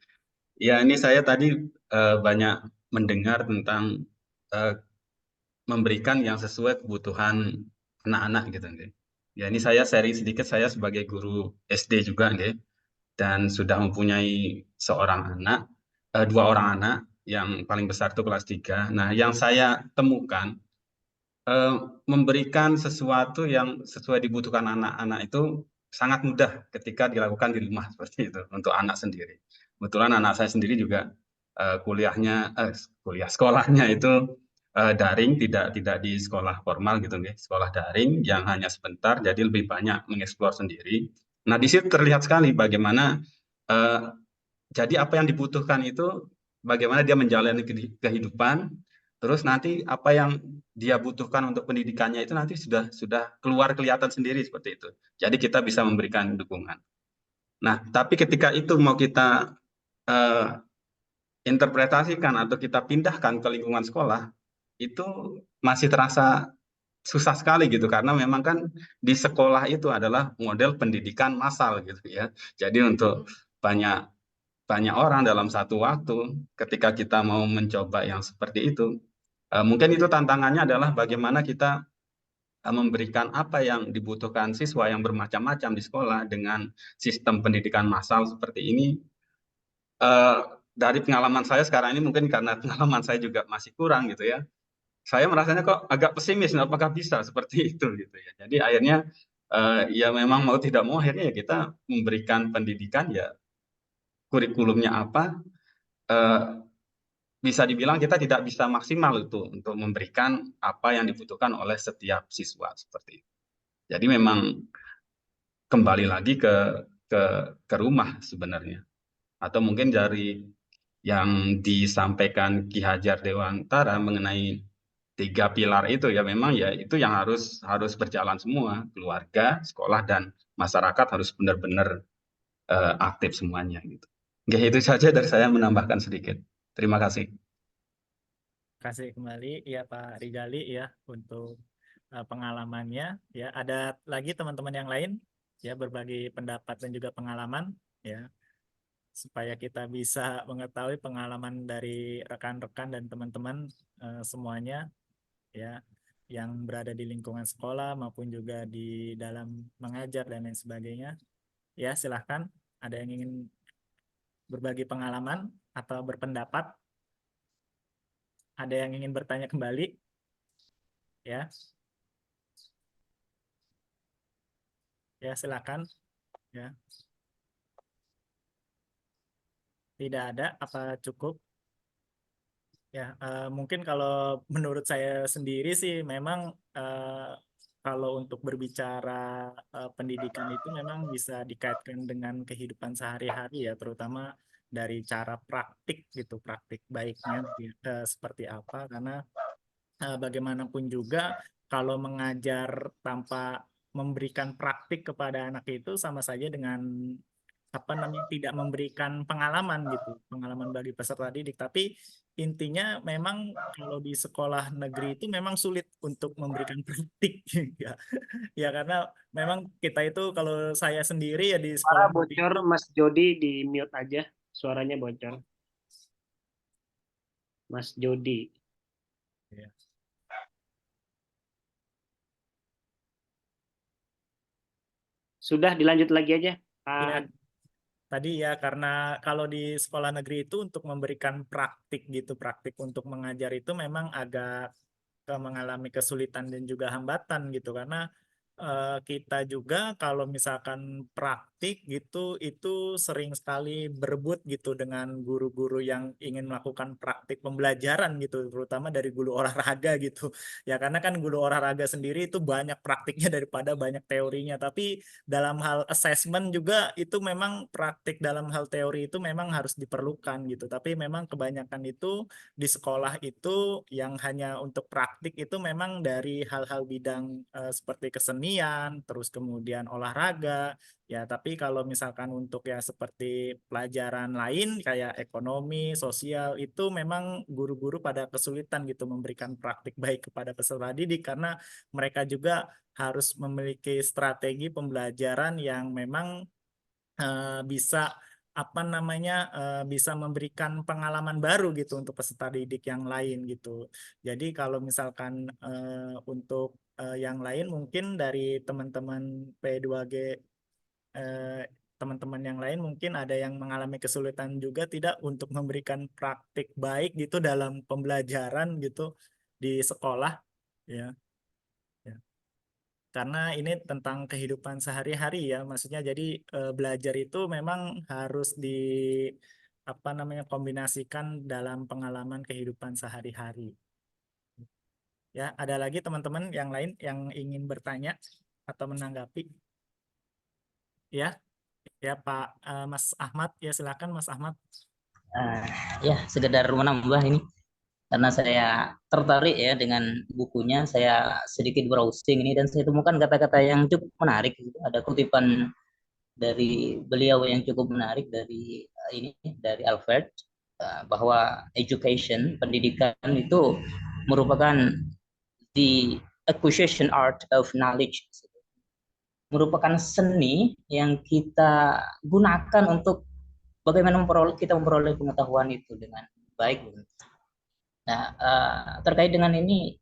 Ya, ini saya tadi banyak mendengar tentang memberikan yang sesuai kebutuhan anak-anak gitu. Ya, ini saya sharing sedikit, saya sebagai guru SD juga, dan sudah mempunyai dua orang anak, yang paling besar itu kelas 3. Nah, yang saya temukan, memberikan sesuatu yang sesuai dibutuhkan anak-anak itu sangat mudah ketika dilakukan di rumah seperti itu untuk anak sendiri. Kebetulan anak saya sendiri juga sekolahnya itu daring, tidak di sekolah formal gitu, sekolah daring yang hanya sebentar, jadi lebih banyak mengeksplor sendiri. Nah, di situ terlihat sekali bagaimana jadi apa yang dibutuhkan itu bagaimana dia menjalani kehidupan, terus nanti apa yang dia butuhkan untuk pendidikannya itu nanti sudah keluar kelihatan sendiri seperti itu. Jadi kita bisa memberikan dukungan. Nah, tapi ketika itu mau kita interpretasikan atau kita pindahkan ke lingkungan sekolah, itu masih terasa susah sekali gitu, karena memang kan di sekolah itu adalah model pendidikan massal gitu ya. Jadi untuk banyak banyak orang dalam satu waktu, ketika kita mau mencoba yang seperti itu, mungkin itu tantangannya adalah bagaimana kita memberikan apa yang dibutuhkan siswa yang bermacam-macam di sekolah dengan sistem pendidikan massal seperti ini. Dari pengalaman saya sekarang ini, mungkin karena pengalaman saya juga masih kurang gitu ya, saya merasanya kok agak pesimis, apakah bisa seperti itu gitu ya. Jadi akhirnya ya memang mau tidak mau akhirnya ya kita memberikan pendidikan, ya kurikulumnya apa, bisa dibilang kita tidak bisa maksimal itu untuk memberikan apa yang dibutuhkan oleh setiap siswa seperti itu. Jadi memang kembali lagi ke rumah sebenarnya, atau mungkin dari yang disampaikan Ki Hajar Dewantara mengenai 3 pilar itu, ya memang ya itu yang harus berjalan semua, keluarga, sekolah, dan masyarakat harus benar-benar aktif semuanya gitu. Oke, itu saja dari saya, menambahkan sedikit. Terima kasih. Kasih kembali ya Pak Rijali ya untuk pengalamannya ya. Ada lagi teman-teman yang lain ya berbagi pendapat dan juga pengalaman ya, supaya kita bisa mengetahui pengalaman dari rekan-rekan dan teman-teman semuanya ya, yang berada di lingkungan sekolah maupun juga di dalam mengajar dan lain sebagainya. Ya, silahkan ada yang ingin berbagi pengalaman atau berpendapat. Ada yang ingin bertanya kembali? Ya. Ya, silakan. Ya. Tidak ada, apa cukup? Ya, mungkin kalau menurut saya sendiri sih memang kalau untuk berbicara pendidikan itu memang bisa dikaitkan dengan kehidupan sehari-hari ya, terutama dari cara praktik gitu, praktik baiknya seperti apa, karena bagaimanapun juga kalau mengajar tanpa memberikan praktik kepada anak itu sama saja dengan apa namanya tidak memberikan pengalaman gitu, pengalaman bagi peserta didik. Tapi intinya memang kalau di sekolah negeri itu memang sulit untuk memberikan praktik ya. Ya karena memang kita itu, kalau saya sendiri ya di Suara sekolah negeri bocor, itu, Mas Jody di mute aja. Suaranya bocor. Mas Jody. ya. Sudah, dilanjut lagi aja. Ya, Tadi ya, karena kalau di sekolah negeri itu untuk memberikan praktik gitu, praktik untuk mengajar itu memang agak mengalami kesulitan dan juga hambatan gitu, karena kita juga kalau misalkan praktik gitu itu sering sekali berebut gitu dengan guru-guru yang ingin melakukan praktik pembelajaran gitu, terutama dari guru olahraga gitu ya, karena kan guru olahraga sendiri itu banyak praktiknya daripada banyak teorinya. Tapi dalam hal assessment juga itu memang praktik dalam hal teori itu memang harus diperlukan gitu, tapi memang kebanyakan itu di sekolah itu yang hanya untuk praktik itu memang dari hal-hal bidang seperti kesenian, terus kemudian olahraga ya. Tapi kalau misalkan untuk ya seperti pelajaran lain kayak ekonomi, sosial, itu memang guru-guru pada kesulitan gitu memberikan praktik baik kepada peserta didik, karena mereka juga harus memiliki strategi pembelajaran yang memang bisa apa namanya bisa memberikan pengalaman baru gitu untuk peserta didik yang lain gitu. Jadi kalau misalkan untuk yang lain mungkin dari teman-teman P2G, eh, teman-teman yang lain mungkin ada yang mengalami kesulitan juga tidak untuk memberikan praktik baik gitu dalam pembelajaran gitu di sekolah ya. Ya. Karena ini tentang kehidupan sehari-hari ya, maksudnya jadi belajar itu memang harus di apa namanya kombinasikan dalam pengalaman kehidupan sehari-hari. Ya, ada lagi teman-teman yang lain yang ingin bertanya atau menanggapi? Ya, ya Pak Mas Ahmad, ya silakan Mas Ahmad. Ya, sekedar menambah ini karena saya tertarik ya dengan bukunya, saya sedikit browsing ini dan saya temukan kata-kata yang cukup menarik. Ada kutipan dari beliau yang cukup menarik dari ini dari Alfred, bahwa education, pendidikan itu merupakan the acquisition art of knowledge, merupakan seni yang kita gunakan untuk bagaimana kita memperoleh pengetahuan itu dengan baik. Nah, terkait dengan ini,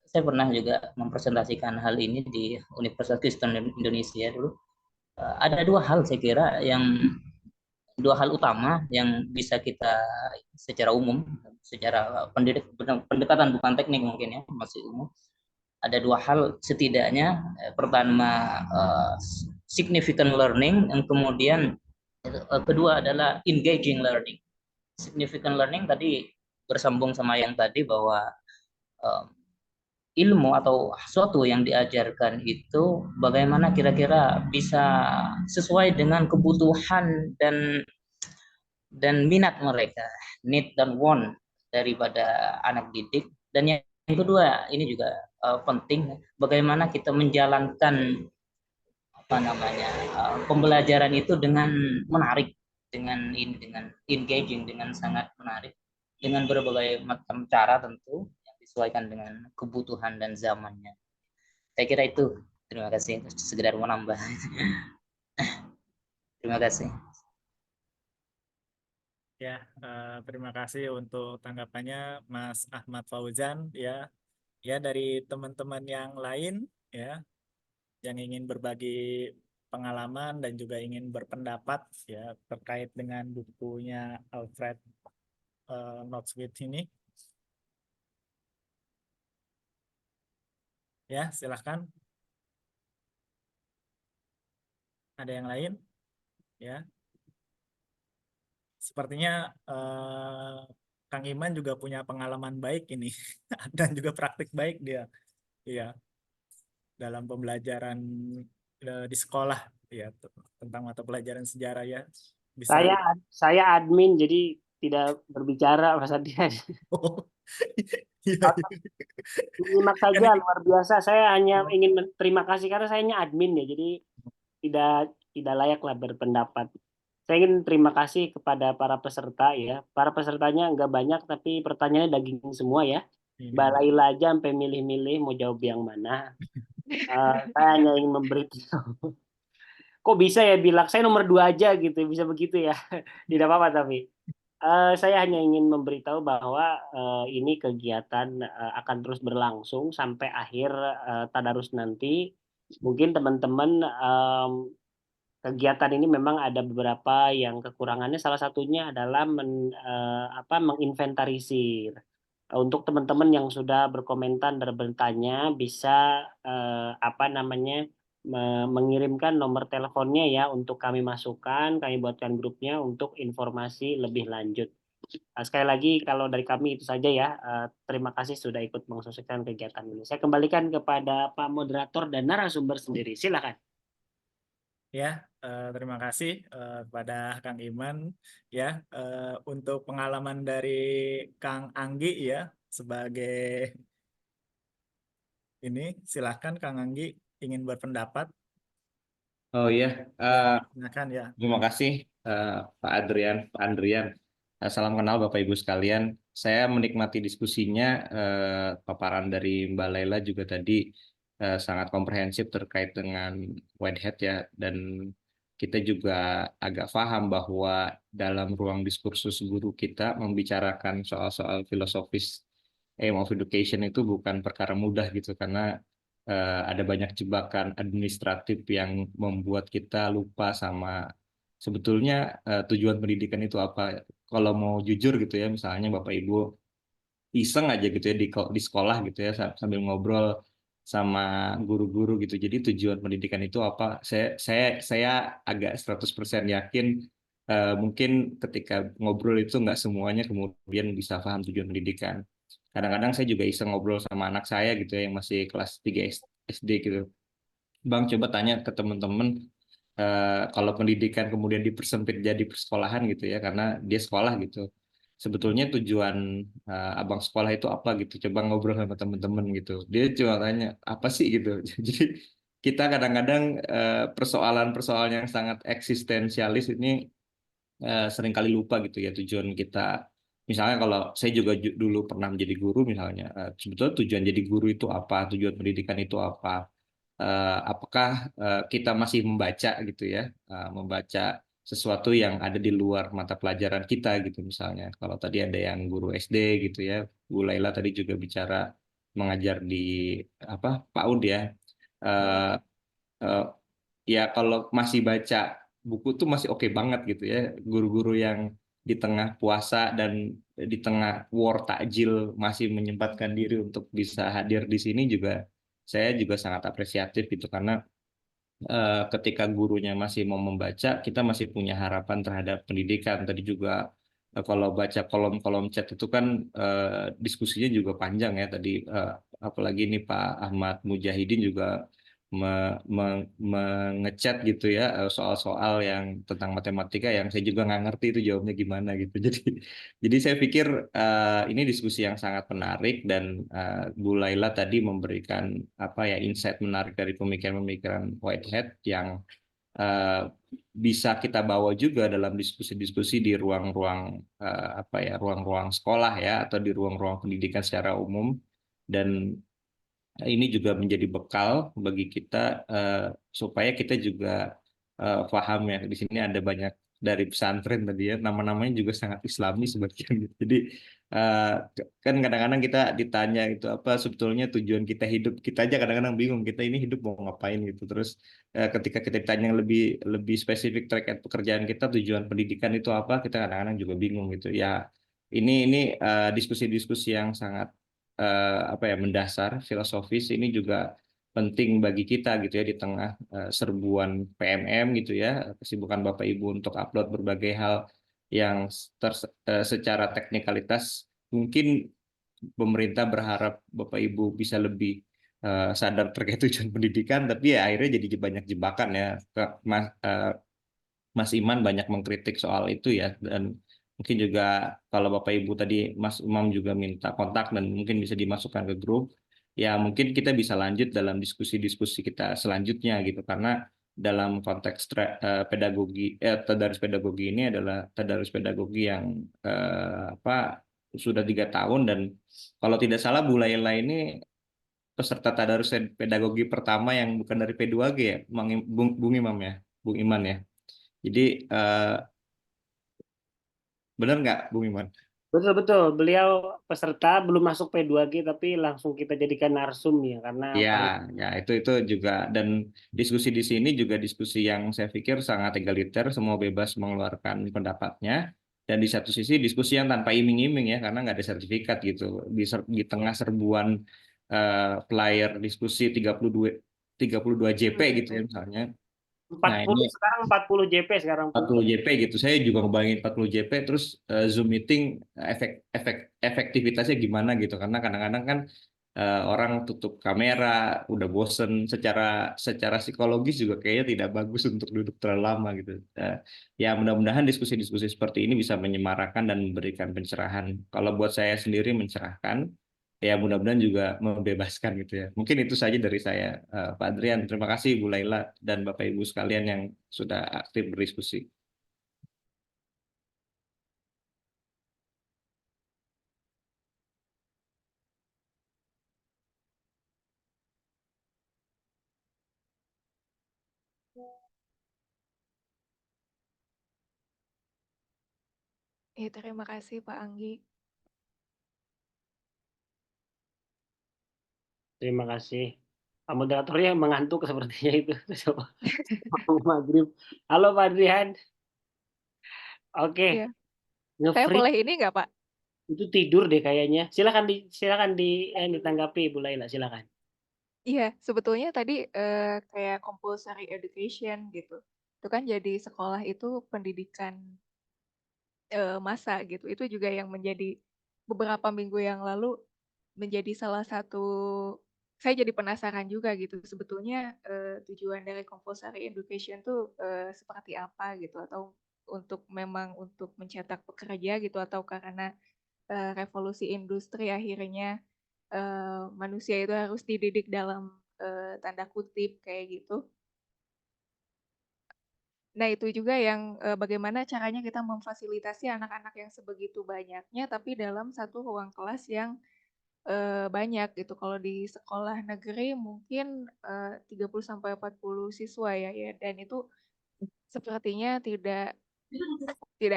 saya pernah juga mempresentasikan hal ini di Universitas Kristen Indonesia dulu. Ada dua hal saya kira dua hal utama yang bisa kita secara umum, secara pendekatan bukan teknik mungkin ya, masih umum. Ada dua hal setidaknya. Pertama, significant learning, yang kemudian kedua adalah engaging learning. Significant learning tadi bersambung sama yang tadi bahwa ilmu atau sesuatu yang diajarkan itu bagaimana kira-kira bisa sesuai dengan kebutuhan dan minat mereka, need dan want daripada anak didik. Dan yang kedua ini juga penting, bagaimana kita menjalankan apa namanya pembelajaran itu dengan menarik, dengan engaging, dengan sangat menarik, dengan berbagai macam cara tentu yang disesuaikan dengan kebutuhan dan zamannya. Saya kira itu. Terima kasih, sekedar menambah. Terima kasih. Ya, terima kasih untuk tanggapannya Mas Ahmad Fauzan ya. Ya, dari teman-teman yang lain ya yang ingin berbagi pengalaman dan juga ingin berpendapat ya terkait dengan bukunya Alfred Northwich ini. Ya, silahkan. Ada yang lain? Ya. Sepertinya Kang Iman juga punya pengalaman baik ini dan juga praktik baik dia. Iya, dalam pembelajaran di sekolah ya tentang mata pelajaran sejarah ya. Bisa. Saya admin jadi tidak berbicara Mas Adian. Oh, iya, iya. Menyimak saja luar biasa. Saya hanya ingin terima kasih karena saya hanya admin ya, jadi tidak layak lah berpendapat. Saya ingin terima kasih kepada para peserta ya. Para pesertanya nggak banyak tapi pertanyaannya daging semua ya. Mbak Laila aja sampai milih-milih mau jawab yang mana. Saya hanya ingin memberitahu. Kok bisa ya bilang saya nomor 2 aja gitu, bisa begitu ya? Tidak apa-apa tapi. Saya hanya ingin memberitahu bahwa ini kegiatan akan terus berlangsung sampai akhir tadarus nanti. Mungkin teman-teman kegiatan ini memang ada beberapa yang kekurangannya. Salah satunya adalah menginventarisir. Untuk teman-teman yang sudah berkomentar dan bertanya bisa mengirimkan nomor teleponnya ya untuk kami masukkan, kami buatkan grupnya untuk informasi lebih lanjut. Sekali lagi kalau dari kami itu saja ya. Terima kasih sudah ikut mensukseskan kegiatan ini. Saya kembalikan kepada Pak Moderator dan narasumber sendiri. Silakan. Ya, terima kasih kepada Kang Iman ya untuk pengalaman dari Kang Anggi ya sebagai ini. Silahkan Kang Anggi ingin berpendapat. Oh iya, Ya, silakan ya. terima kasih Pak Andrian. Salam kenal Bapak Ibu sekalian. Saya menikmati diskusinya, paparan dari Mbak Laila juga tadi sangat komprehensif terkait dengan Whitehead ya, dan kita juga agak paham bahwa dalam ruang diskursus guru kita membicarakan soal-soal filosofis aim of education itu bukan perkara mudah gitu, karena ada banyak jebakan administratif yang membuat kita lupa sama sebetulnya tujuan pendidikan itu apa. Kalau mau jujur gitu ya, misalnya Bapak Ibu iseng aja gitu ya di sekolah gitu ya sambil ngobrol sama guru-guru gitu. Jadi tujuan pendidikan itu apa? Saya agak 100% yakin mungkin ketika ngobrol itu nggak semuanya kemudian bisa paham tujuan pendidikan. Kadang-kadang saya juga iseng ngobrol sama anak saya gitu ya yang masih kelas 3 SD gitu. Bang, coba tanya ke teman-teman kalau pendidikan kemudian dipersempit jadi persekolahan gitu ya, karena dia sekolah gitu. Sebetulnya tujuan abang sekolah itu apa gitu? Coba ngobrol sama teman-teman gitu. Dia cuma tanya apa sih gitu. Jadi kita kadang-kadang persoalan-persoalan yang sangat eksistensialis ini seringkali lupa gitu ya tujuan kita. Misalnya kalau saya juga dulu pernah menjadi guru misalnya, sebetulnya tujuan jadi guru itu apa? Tujuan pendidikan itu apa? Apakah kita masih membaca gitu ya, membaca sesuatu yang ada di luar mata pelajaran kita gitu misalnya. Kalau tadi ada yang guru SD gitu ya, Bu Laila tadi juga bicara mengajar di apa PAUD ya. Eh, eh, Ya kalau masih baca buku tuh masih oke banget gitu ya. Guru-guru yang di tengah puasa dan di tengah war takjil masih menyempatkan diri untuk bisa hadir di sini juga, saya juga sangat apresiatif gitu, karena ketika gurunya masih mau membaca, kita masih punya harapan terhadap pendidikan. Tadi juga kalau baca kolom-kolom chat itu kan diskusinya juga panjang ya tadi, apalagi ini Pak Ahmad Mujahidin juga mengechat gitu ya soal-soal yang tentang matematika yang saya juga nggak ngerti itu jawabnya gimana gitu. Jadi saya pikir ini diskusi yang sangat menarik, dan Bu Laila tadi memberikan apa ya insight menarik dari pemikiran-pemikiran Whitehead yang eh, bisa kita bawa juga dalam diskusi-diskusi di ruang-ruang apa ya ruang-ruang sekolah ya, atau di ruang-ruang pendidikan secara umum. Dan ini juga menjadi bekal bagi kita supaya kita juga paham ya, di sini ada banyak dari pesantren tadi ya, nama-namanya juga sangat Islami sebagian gitu. Jadi eh, kan kadang-kadang kita ditanya itu apa sebetulnya tujuan kita hidup, kita aja kadang-kadang bingung kita ini hidup mau ngapain gitu. Terus ketika kita ditanya yang lebih lebih spesifik terkait pekerjaan kita, tujuan pendidikan itu apa, kita kadang-kadang juga bingung gitu ya. Ini diskusi-diskusi yang sangat apa ya mendasar filosofis, ini juga penting bagi kita gitu ya di tengah serbuan PMM gitu ya, kesibukan Bapak Ibu untuk upload berbagai hal yang secara teknikalitas mungkin pemerintah berharap Bapak Ibu bisa lebih sadar terkait tujuan pendidikan, tapi ya akhirnya jadi banyak jebakan ya. Mas Iman banyak mengkritik soal itu ya, dan mungkin juga kalau Bapak Ibu tadi Mas Umam juga minta kontak dan mungkin bisa dimasukkan ke grup, ya mungkin kita bisa lanjut dalam diskusi-diskusi kita selanjutnya gitu, karena dalam konteks tadarus pedagogi ini adalah tadarus pedagogi yang apa sudah 3 tahun, dan kalau tidak salah Bu Laila ini peserta tadarus pedagogi pertama yang bukan dari P2G ya, Bung Imam ya, Bung Iman ya. Jadi benar nggak, Bung Iman? Betul-betul, beliau peserta belum masuk P2G tapi langsung kita jadikan narsum ya karena Ya, ya itu juga, dan diskusi di sini juga diskusi yang saya pikir sangat egaliter, semua bebas mengeluarkan pendapatnya, dan di satu sisi diskusi yang tanpa iming-iming ya karena nggak ada sertifikat gitu di tengah serbuan player diskusi 32 JP gitu ya misalnya. Nah 40 ini sekarang 40 JP sekarang 40 JP gitu, saya juga ngebayangin 40 JP terus Zoom meeting efektivitasnya gimana gitu, karena kadang-kadang kan orang tutup kamera, udah bosen, secara psikologis juga kayaknya tidak bagus untuk duduk terlalu lama gitu. Ya mudah-mudahan diskusi-diskusi seperti ini bisa menyemarakan dan memberikan pencerahan. Kalau buat saya sendiri mencerahkan, ya mudah-mudahan juga membebaskan gitu ya. Mungkin itu saja dari saya, Pak Adrian. Terima kasih Bu Laila dan Bapak Ibu sekalian yang sudah aktif berdiskusi. Ya, terima kasih Pak Anggi. Terima kasih. Moderatornya mengantuk sepertinya itu. Coba maghrib. Halo Pak Adrian. Oke, Iya. Saya nge-free boleh ini nggak Pak? itu tidur deh kayaknya. Silakan ditanggapi Bu Laila, silakan. Iya, sebetulnya tadi kayak compulsory education gitu. Itu kan jadi sekolah itu pendidikan massa gitu. Itu juga yang menjadi beberapa minggu yang lalu menjadi salah satu, saya jadi penasaran juga gitu. Sebetulnya tujuan dari compulsory education tuh seperti apa gitu, atau memang untuk mencetak pekerja gitu, atau karena revolusi industri akhirnya manusia itu harus dididik dalam tanda kutip kayak gitu. Nah, itu juga yang bagaimana caranya kita memfasilitasi anak-anak yang sebegitu banyaknya, tapi dalam satu ruang kelas yang banyak gitu. Kalau di sekolah negeri mungkin 30-40 siswa ya, dan itu sepertinya tidak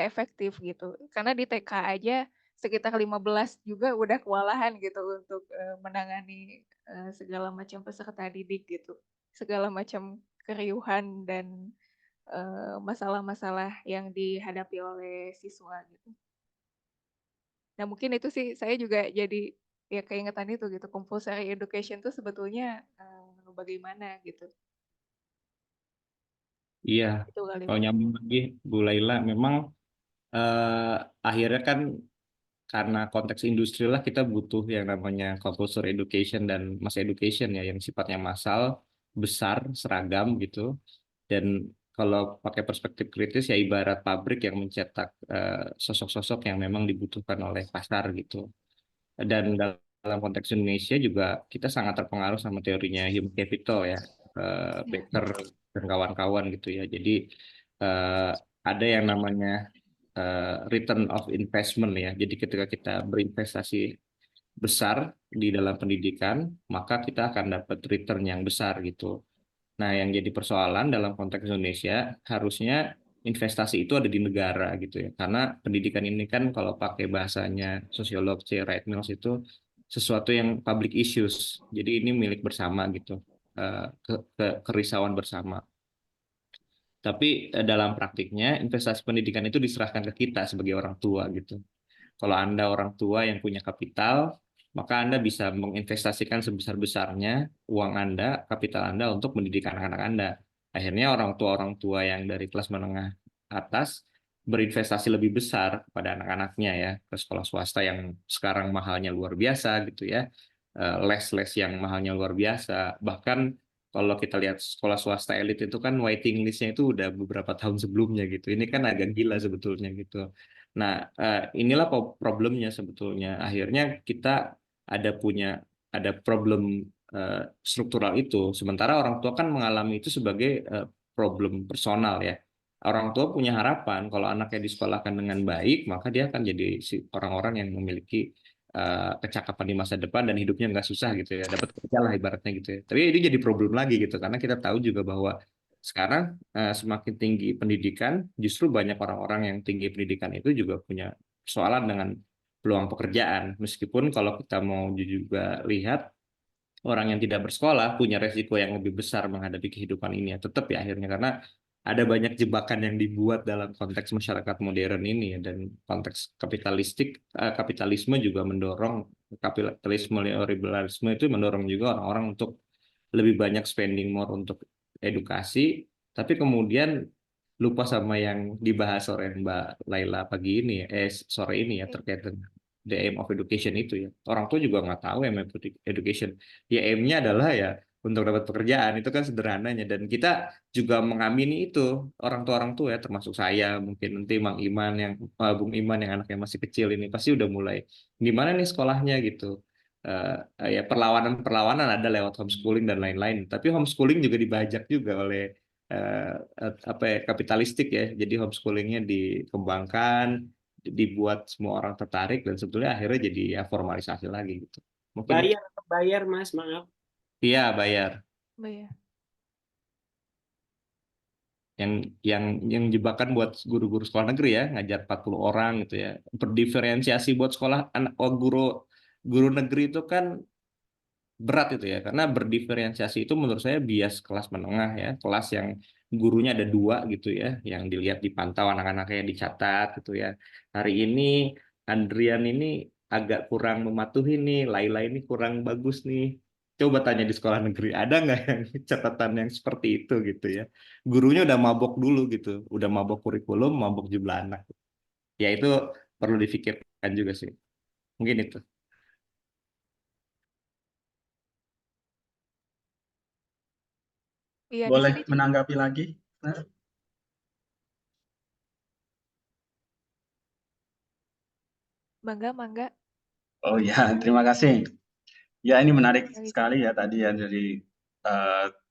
efektif gitu. Karena di TK aja sekitar 15 juga udah kewalahan gitu untuk menangani segala macam peserta didik gitu. Segala macam keriuhan dan masalah-masalah yang dihadapi oleh siswa gitu. Nah, mungkin itu sih saya juga jadi ya keingetan itu gitu. Compulsory education tuh sebetulnya bagaimana gitu. Iya, Itu kali kalau Pak. nyambung lagi Bu Laila, memang akhirnya kan karena konteks industri lah kita butuh yang namanya compulsory education dan mass education ya yang sifatnya massal, besar, seragam gitu. Dan kalau pakai perspektif kritis ya ibarat pabrik yang mencetak sosok-sosok yang memang dibutuhkan oleh pasar gitu. Dan dalam konteks Indonesia juga kita sangat terpengaruh sama teorinya human capital ya, Becker dan kawan-kawan gitu ya. Jadi eh, ada yang namanya return of investment ya. Jadi ketika kita berinvestasi besar di dalam pendidikan, maka kita akan dapat return yang besar gitu. Nah, yang jadi persoalan dalam konteks Indonesia, harusnya investasi itu ada di negara gitu ya. Karena pendidikan ini kan kalau pakai bahasanya sosiolog C. Wright Mills itu sesuatu yang public issues. Jadi ini milik bersama gitu. Kerisauan bersama. Tapi dalam praktiknya investasi pendidikan itu diserahkan ke kita sebagai orang tua gitu. Kalau Anda orang tua yang punya kapital, maka Anda bisa menginvestasikan sebesar-besarnya uang Anda, kapital Anda untuk mendidik anak-anak Anda. Akhirnya orang tua yang dari kelas menengah atas berinvestasi lebih besar pada anak-anaknya ya, ke sekolah swasta yang sekarang mahalnya luar biasa gitu ya. Les-les yang mahalnya luar biasa. Bahkan kalau kita lihat sekolah swasta elit itu kan waiting list-nya itu udah beberapa tahun sebelumnya gitu. Ini kan agak gila sebetulnya gitu. Nah, inilah problemnya sebetulnya. Akhirnya kita ada problem struktural itu. Sementara orang tua kan mengalami itu sebagai problem personal ya. Orang tua punya harapan kalau anaknya disekolahkan dengan baik, maka dia akan jadi orang-orang yang memiliki kecakapan di masa depan dan hidupnya nggak susah gitu ya, dapat kerja lah ibaratnya gitu ya. Tapi itu jadi problem lagi gitu karena kita tahu juga bahwa sekarang semakin tinggi pendidikan, justru banyak orang-orang yang tinggi pendidikan itu juga punya persoalan dengan peluang pekerjaan. Meskipun kalau kita mau juga lihat orang yang tidak bersekolah punya resiko yang lebih besar menghadapi kehidupan ini ya, tetap ya akhirnya, karena ada banyak jebakan yang dibuat dalam konteks masyarakat modern ini ya, dan konteks kapitalisme juga mendorong, kapitalisme neoliberalisme itu mendorong juga orang-orang untuk lebih banyak spending more untuk edukasi, tapi kemudian lupa sama yang dibahas sore Mbak Laila pagi ini ya, sore ini ya, terkait dengan the aim of education itu ya. Orang tua juga nggak tahu aim of education. Ya aim-nya adalah ya untuk dapat pekerjaan, itu kan sederhananya, dan kita juga mengamini itu, orang tua ya, termasuk saya, mungkin nanti Bung Iman yang anaknya masih kecil ini pasti udah mulai gimana nih sekolahnya gitu. Ya perlawanan ada lewat homeschooling dan lain-lain, tapi homeschooling juga dibajak juga oleh apa ya, kapitalistik ya. Jadi homeschoolingnya dikembangkan, dibuat semua orang tertarik, dan sebetulnya akhirnya jadi ya formalisasi lagi gitu. Mungkin bayar Mas, maaf. iya bayar. Bayar. Yang jebakan buat guru-guru sekolah negeri ya, ngajar 40 orang gitu ya. Berdiferensiasi buat sekolah guru negeri itu kan berat itu ya, karena berdiferensiasi itu menurut saya bias kelas menengah ya, kelas yang gurunya ada 2 gitu ya, yang dilihat dipantau anak-anaknya, yang dicatat gitu ya. Hari ini Andrian ini agak kurang mematuhi nih, Laila ini kurang bagus nih. Coba tanya di sekolah negeri, ada nggak yang catatan yang seperti itu gitu ya. Gurunya udah mabok dulu gitu, udah mabok kurikulum, mabok jumlah anak. Ya itu perlu difikirkan juga sih. Mungkin itu. Iya, di Boleh sini juga. menanggapi lagi? Mangga. Oh ya, terima kasih. Ya, ini menarik Dari sekali ya tadi ya, dari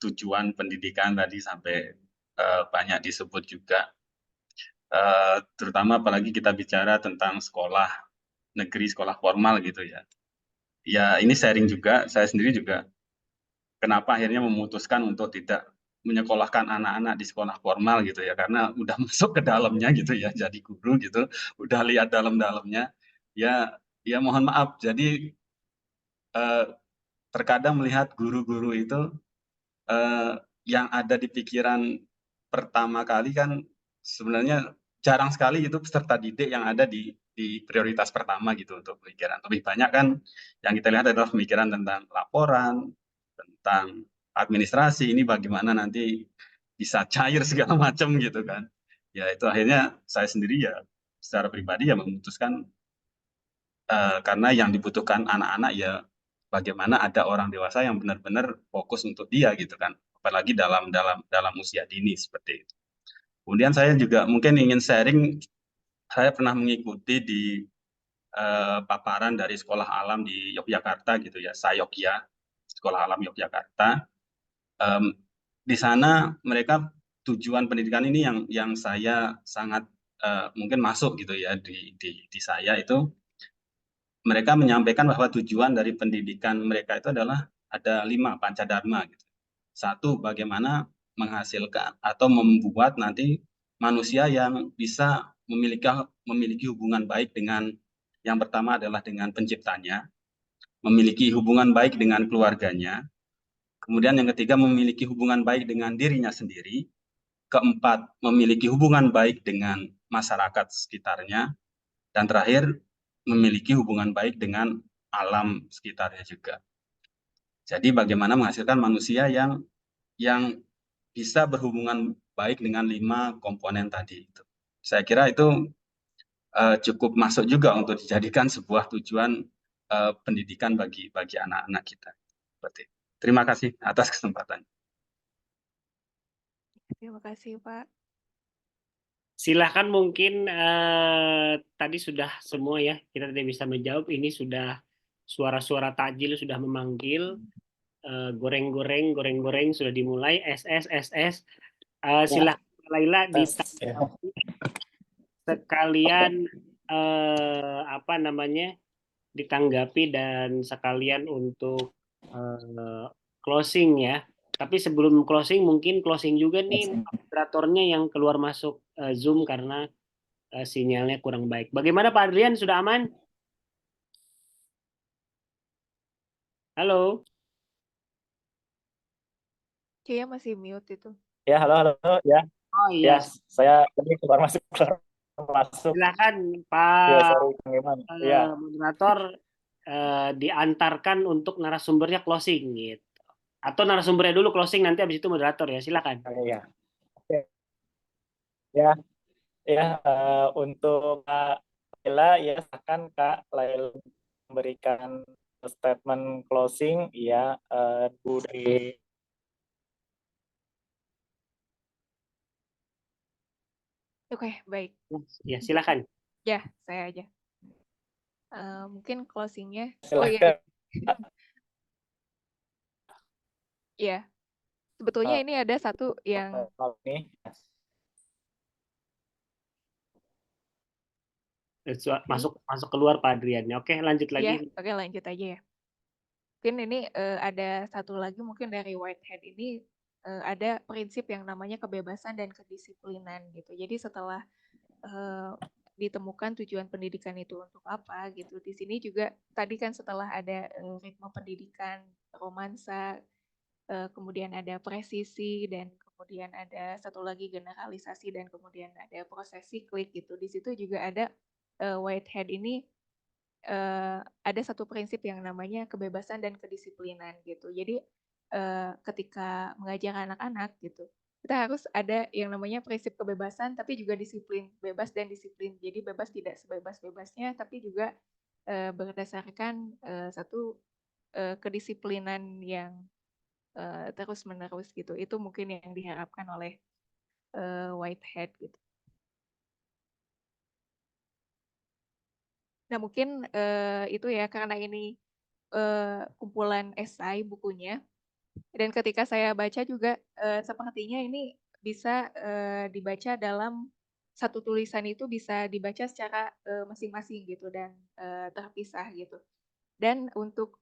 tujuan pendidikan tadi sampai banyak disebut juga. Terutama apalagi kita bicara tentang sekolah negeri, sekolah formal gitu ya. Ya, ini sharing juga, saya sendiri juga kenapa akhirnya memutuskan untuk tidak menyekolahkan anak-anak di sekolah formal gitu ya, karena udah masuk ke dalamnya gitu ya, jadi guru gitu, udah lihat dalam-dalamnya. Ya mohon maaf, jadi terkadang melihat guru-guru itu yang ada di pikiran pertama kali kan sebenarnya jarang sekali itu peserta didik yang ada di prioritas pertama gitu untuk pemikiran. Lebih banyak kan yang kita lihat adalah pemikiran tentang laporan, tentang administrasi, ini bagaimana nanti bisa cair segala macam gitu kan. Ya itu akhirnya saya sendiri ya secara pribadi ya memutuskan karena yang dibutuhkan anak-anak ya bagaimana ada orang dewasa yang benar-benar fokus untuk dia gitu kan, apalagi dalam usia dini seperti itu. Kemudian saya juga mungkin ingin sharing, saya pernah mengikuti di paparan dari Sekolah Alam di Yogyakarta gitu ya, Sayokya, Sekolah Alam Yogyakarta. Di sana mereka tujuan pendidikan ini yang saya sangat mungkin masuk gitu ya di saya itu. Mereka menyampaikan bahwa tujuan dari pendidikan mereka itu adalah ada 5 pancadharma gitu. 1, bagaimana menghasilkan atau membuat nanti manusia yang bisa memiliki hubungan baik dengan, yang pertama adalah dengan penciptanya, memiliki hubungan baik dengan keluarganya, kemudian yang ketiga memiliki hubungan baik dengan dirinya sendiri, keempat memiliki hubungan baik dengan masyarakat sekitarnya, dan terakhir memiliki hubungan baik dengan alam sekitarnya juga. Jadi bagaimana menghasilkan manusia yang bisa berhubungan baik dengan 5 komponen tadi itu. Saya kira itu cukup masuk juga untuk dijadikan sebuah tujuan pendidikan bagi anak-anak kita. Seperti itu. Terima kasih atas kesempatan. Terima kasih, Pak. Silahkan mungkin tadi sudah semua ya, kita tidak bisa menjawab, ini sudah suara-suara takjil sudah memanggil, goreng-goreng sudah dimulai, SS. Silahkan Laila ditanggapi sekalian ditanggapi dan sekalian untuk closing ya. Tapi sebelum closing, mungkin closing juga nih moderatornya yang keluar masuk Zoom karena sinyalnya kurang baik. Bagaimana Pak Adrian, sudah aman? Halo. Kayaknya masih mute itu. Ya, halo, ya. Oh Ya, iya, saya tadi keluar masuk. silakan Ya, Pak sorry, gimana? Ya, moderator, diantarkan untuk narasumbernya closing gitu. Atau narasumbernya dulu closing, nanti habis itu moderator ya, silakan. ya. Oke. Ya, untuk Kak Laila, ya silakan Kak Laila memberikan statement closing. Ya, Bu dari Oke, baik. Ya, silakan. Ya, saya aja. Mungkin closingnya. Oh silakan. iya. Sebetulnya ini ada satu yang Ini. Masuk keluar Pak Adriannya. Oke, lanjut ya, lagi. oke lanjut aja ya. Mungkin ini ada satu lagi mungkin dari Whitehead ini ada prinsip yang namanya kebebasan dan kedisiplinan gitu. Jadi setelah ditemukan tujuan pendidikan itu untuk apa gitu. Di sini juga tadi kan setelah ada ritme pendidikan, romansa, kemudian ada presisi dan kemudian ada satu lagi generalisasi dan kemudian ada proses siklik gitu. Di situ juga ada Whitehead ini ada satu prinsip yang namanya kebebasan dan kedisiplinan gitu. Jadi ketika mengajar anak-anak gitu, kita harus ada yang namanya prinsip kebebasan, tapi juga disiplin, bebas dan disiplin. Jadi bebas tidak sebebas-bebasnya, tapi juga berdasarkan satu kedisiplinan yang terus-menerus gitu. Itu mungkin yang diharapkan oleh Whitehead gitu. Nah mungkin itu ya karena ini kumpulan esai bukunya. Dan ketika saya baca juga sepertinya ini bisa dibaca dalam satu tulisan itu bisa dibaca secara masing-masing gitu dan terpisah gitu. Dan untuk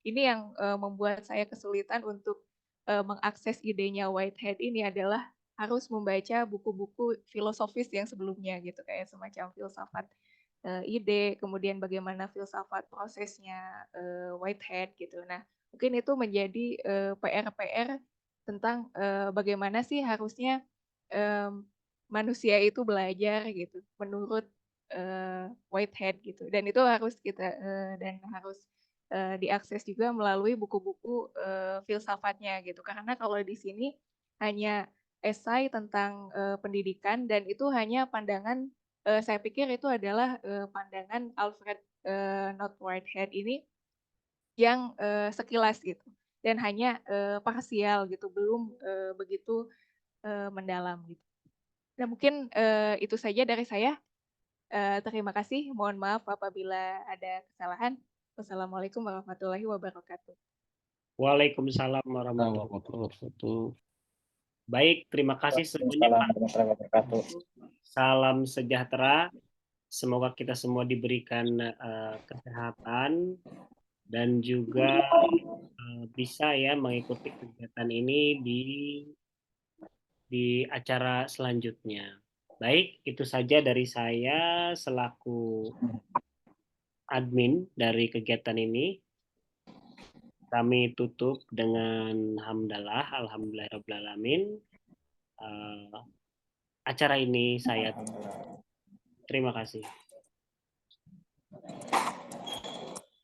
ini yang membuat saya kesulitan untuk mengakses idenya Whitehead ini adalah harus membaca buku-buku filosofis yang sebelumnya gitu kayak semacam filsafat ide, kemudian bagaimana filsafat prosesnya Whitehead gitu. Nah, mungkin itu menjadi PR-PR tentang bagaimana sih harusnya manusia itu belajar gitu menurut Whitehead gitu. Dan itu harus kita dan harus diakses juga melalui buku-buku filsafatnya gitu. Karena kalau di sini hanya esai tentang pendidikan dan itu hanya pandangan saya pikir itu adalah pandangan Alfred North Whitehead ini yang sekilas gitu dan hanya parsial gitu, belum begitu mendalam gitu. Nah mungkin itu saja dari saya. Terima kasih. Mohon maaf apabila ada kesalahan. Wassalamualaikum warahmatullahi wabarakatuh. Waalaikumsalam warahmatullahi wabarakatuh. Baik, terima kasih semuanya Pak. Salam sejahtera. Semoga kita semua diberikan kesehatan dan juga bisa ya mengikuti kegiatan ini di acara selanjutnya. Baik, itu saja dari saya selaku admin dari kegiatan ini. Kami tutup dengan hamdalah, alhamdulillahirrahmanirrahim. Acara ini saya terima kasih.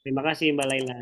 Terima kasih Mbak Laila.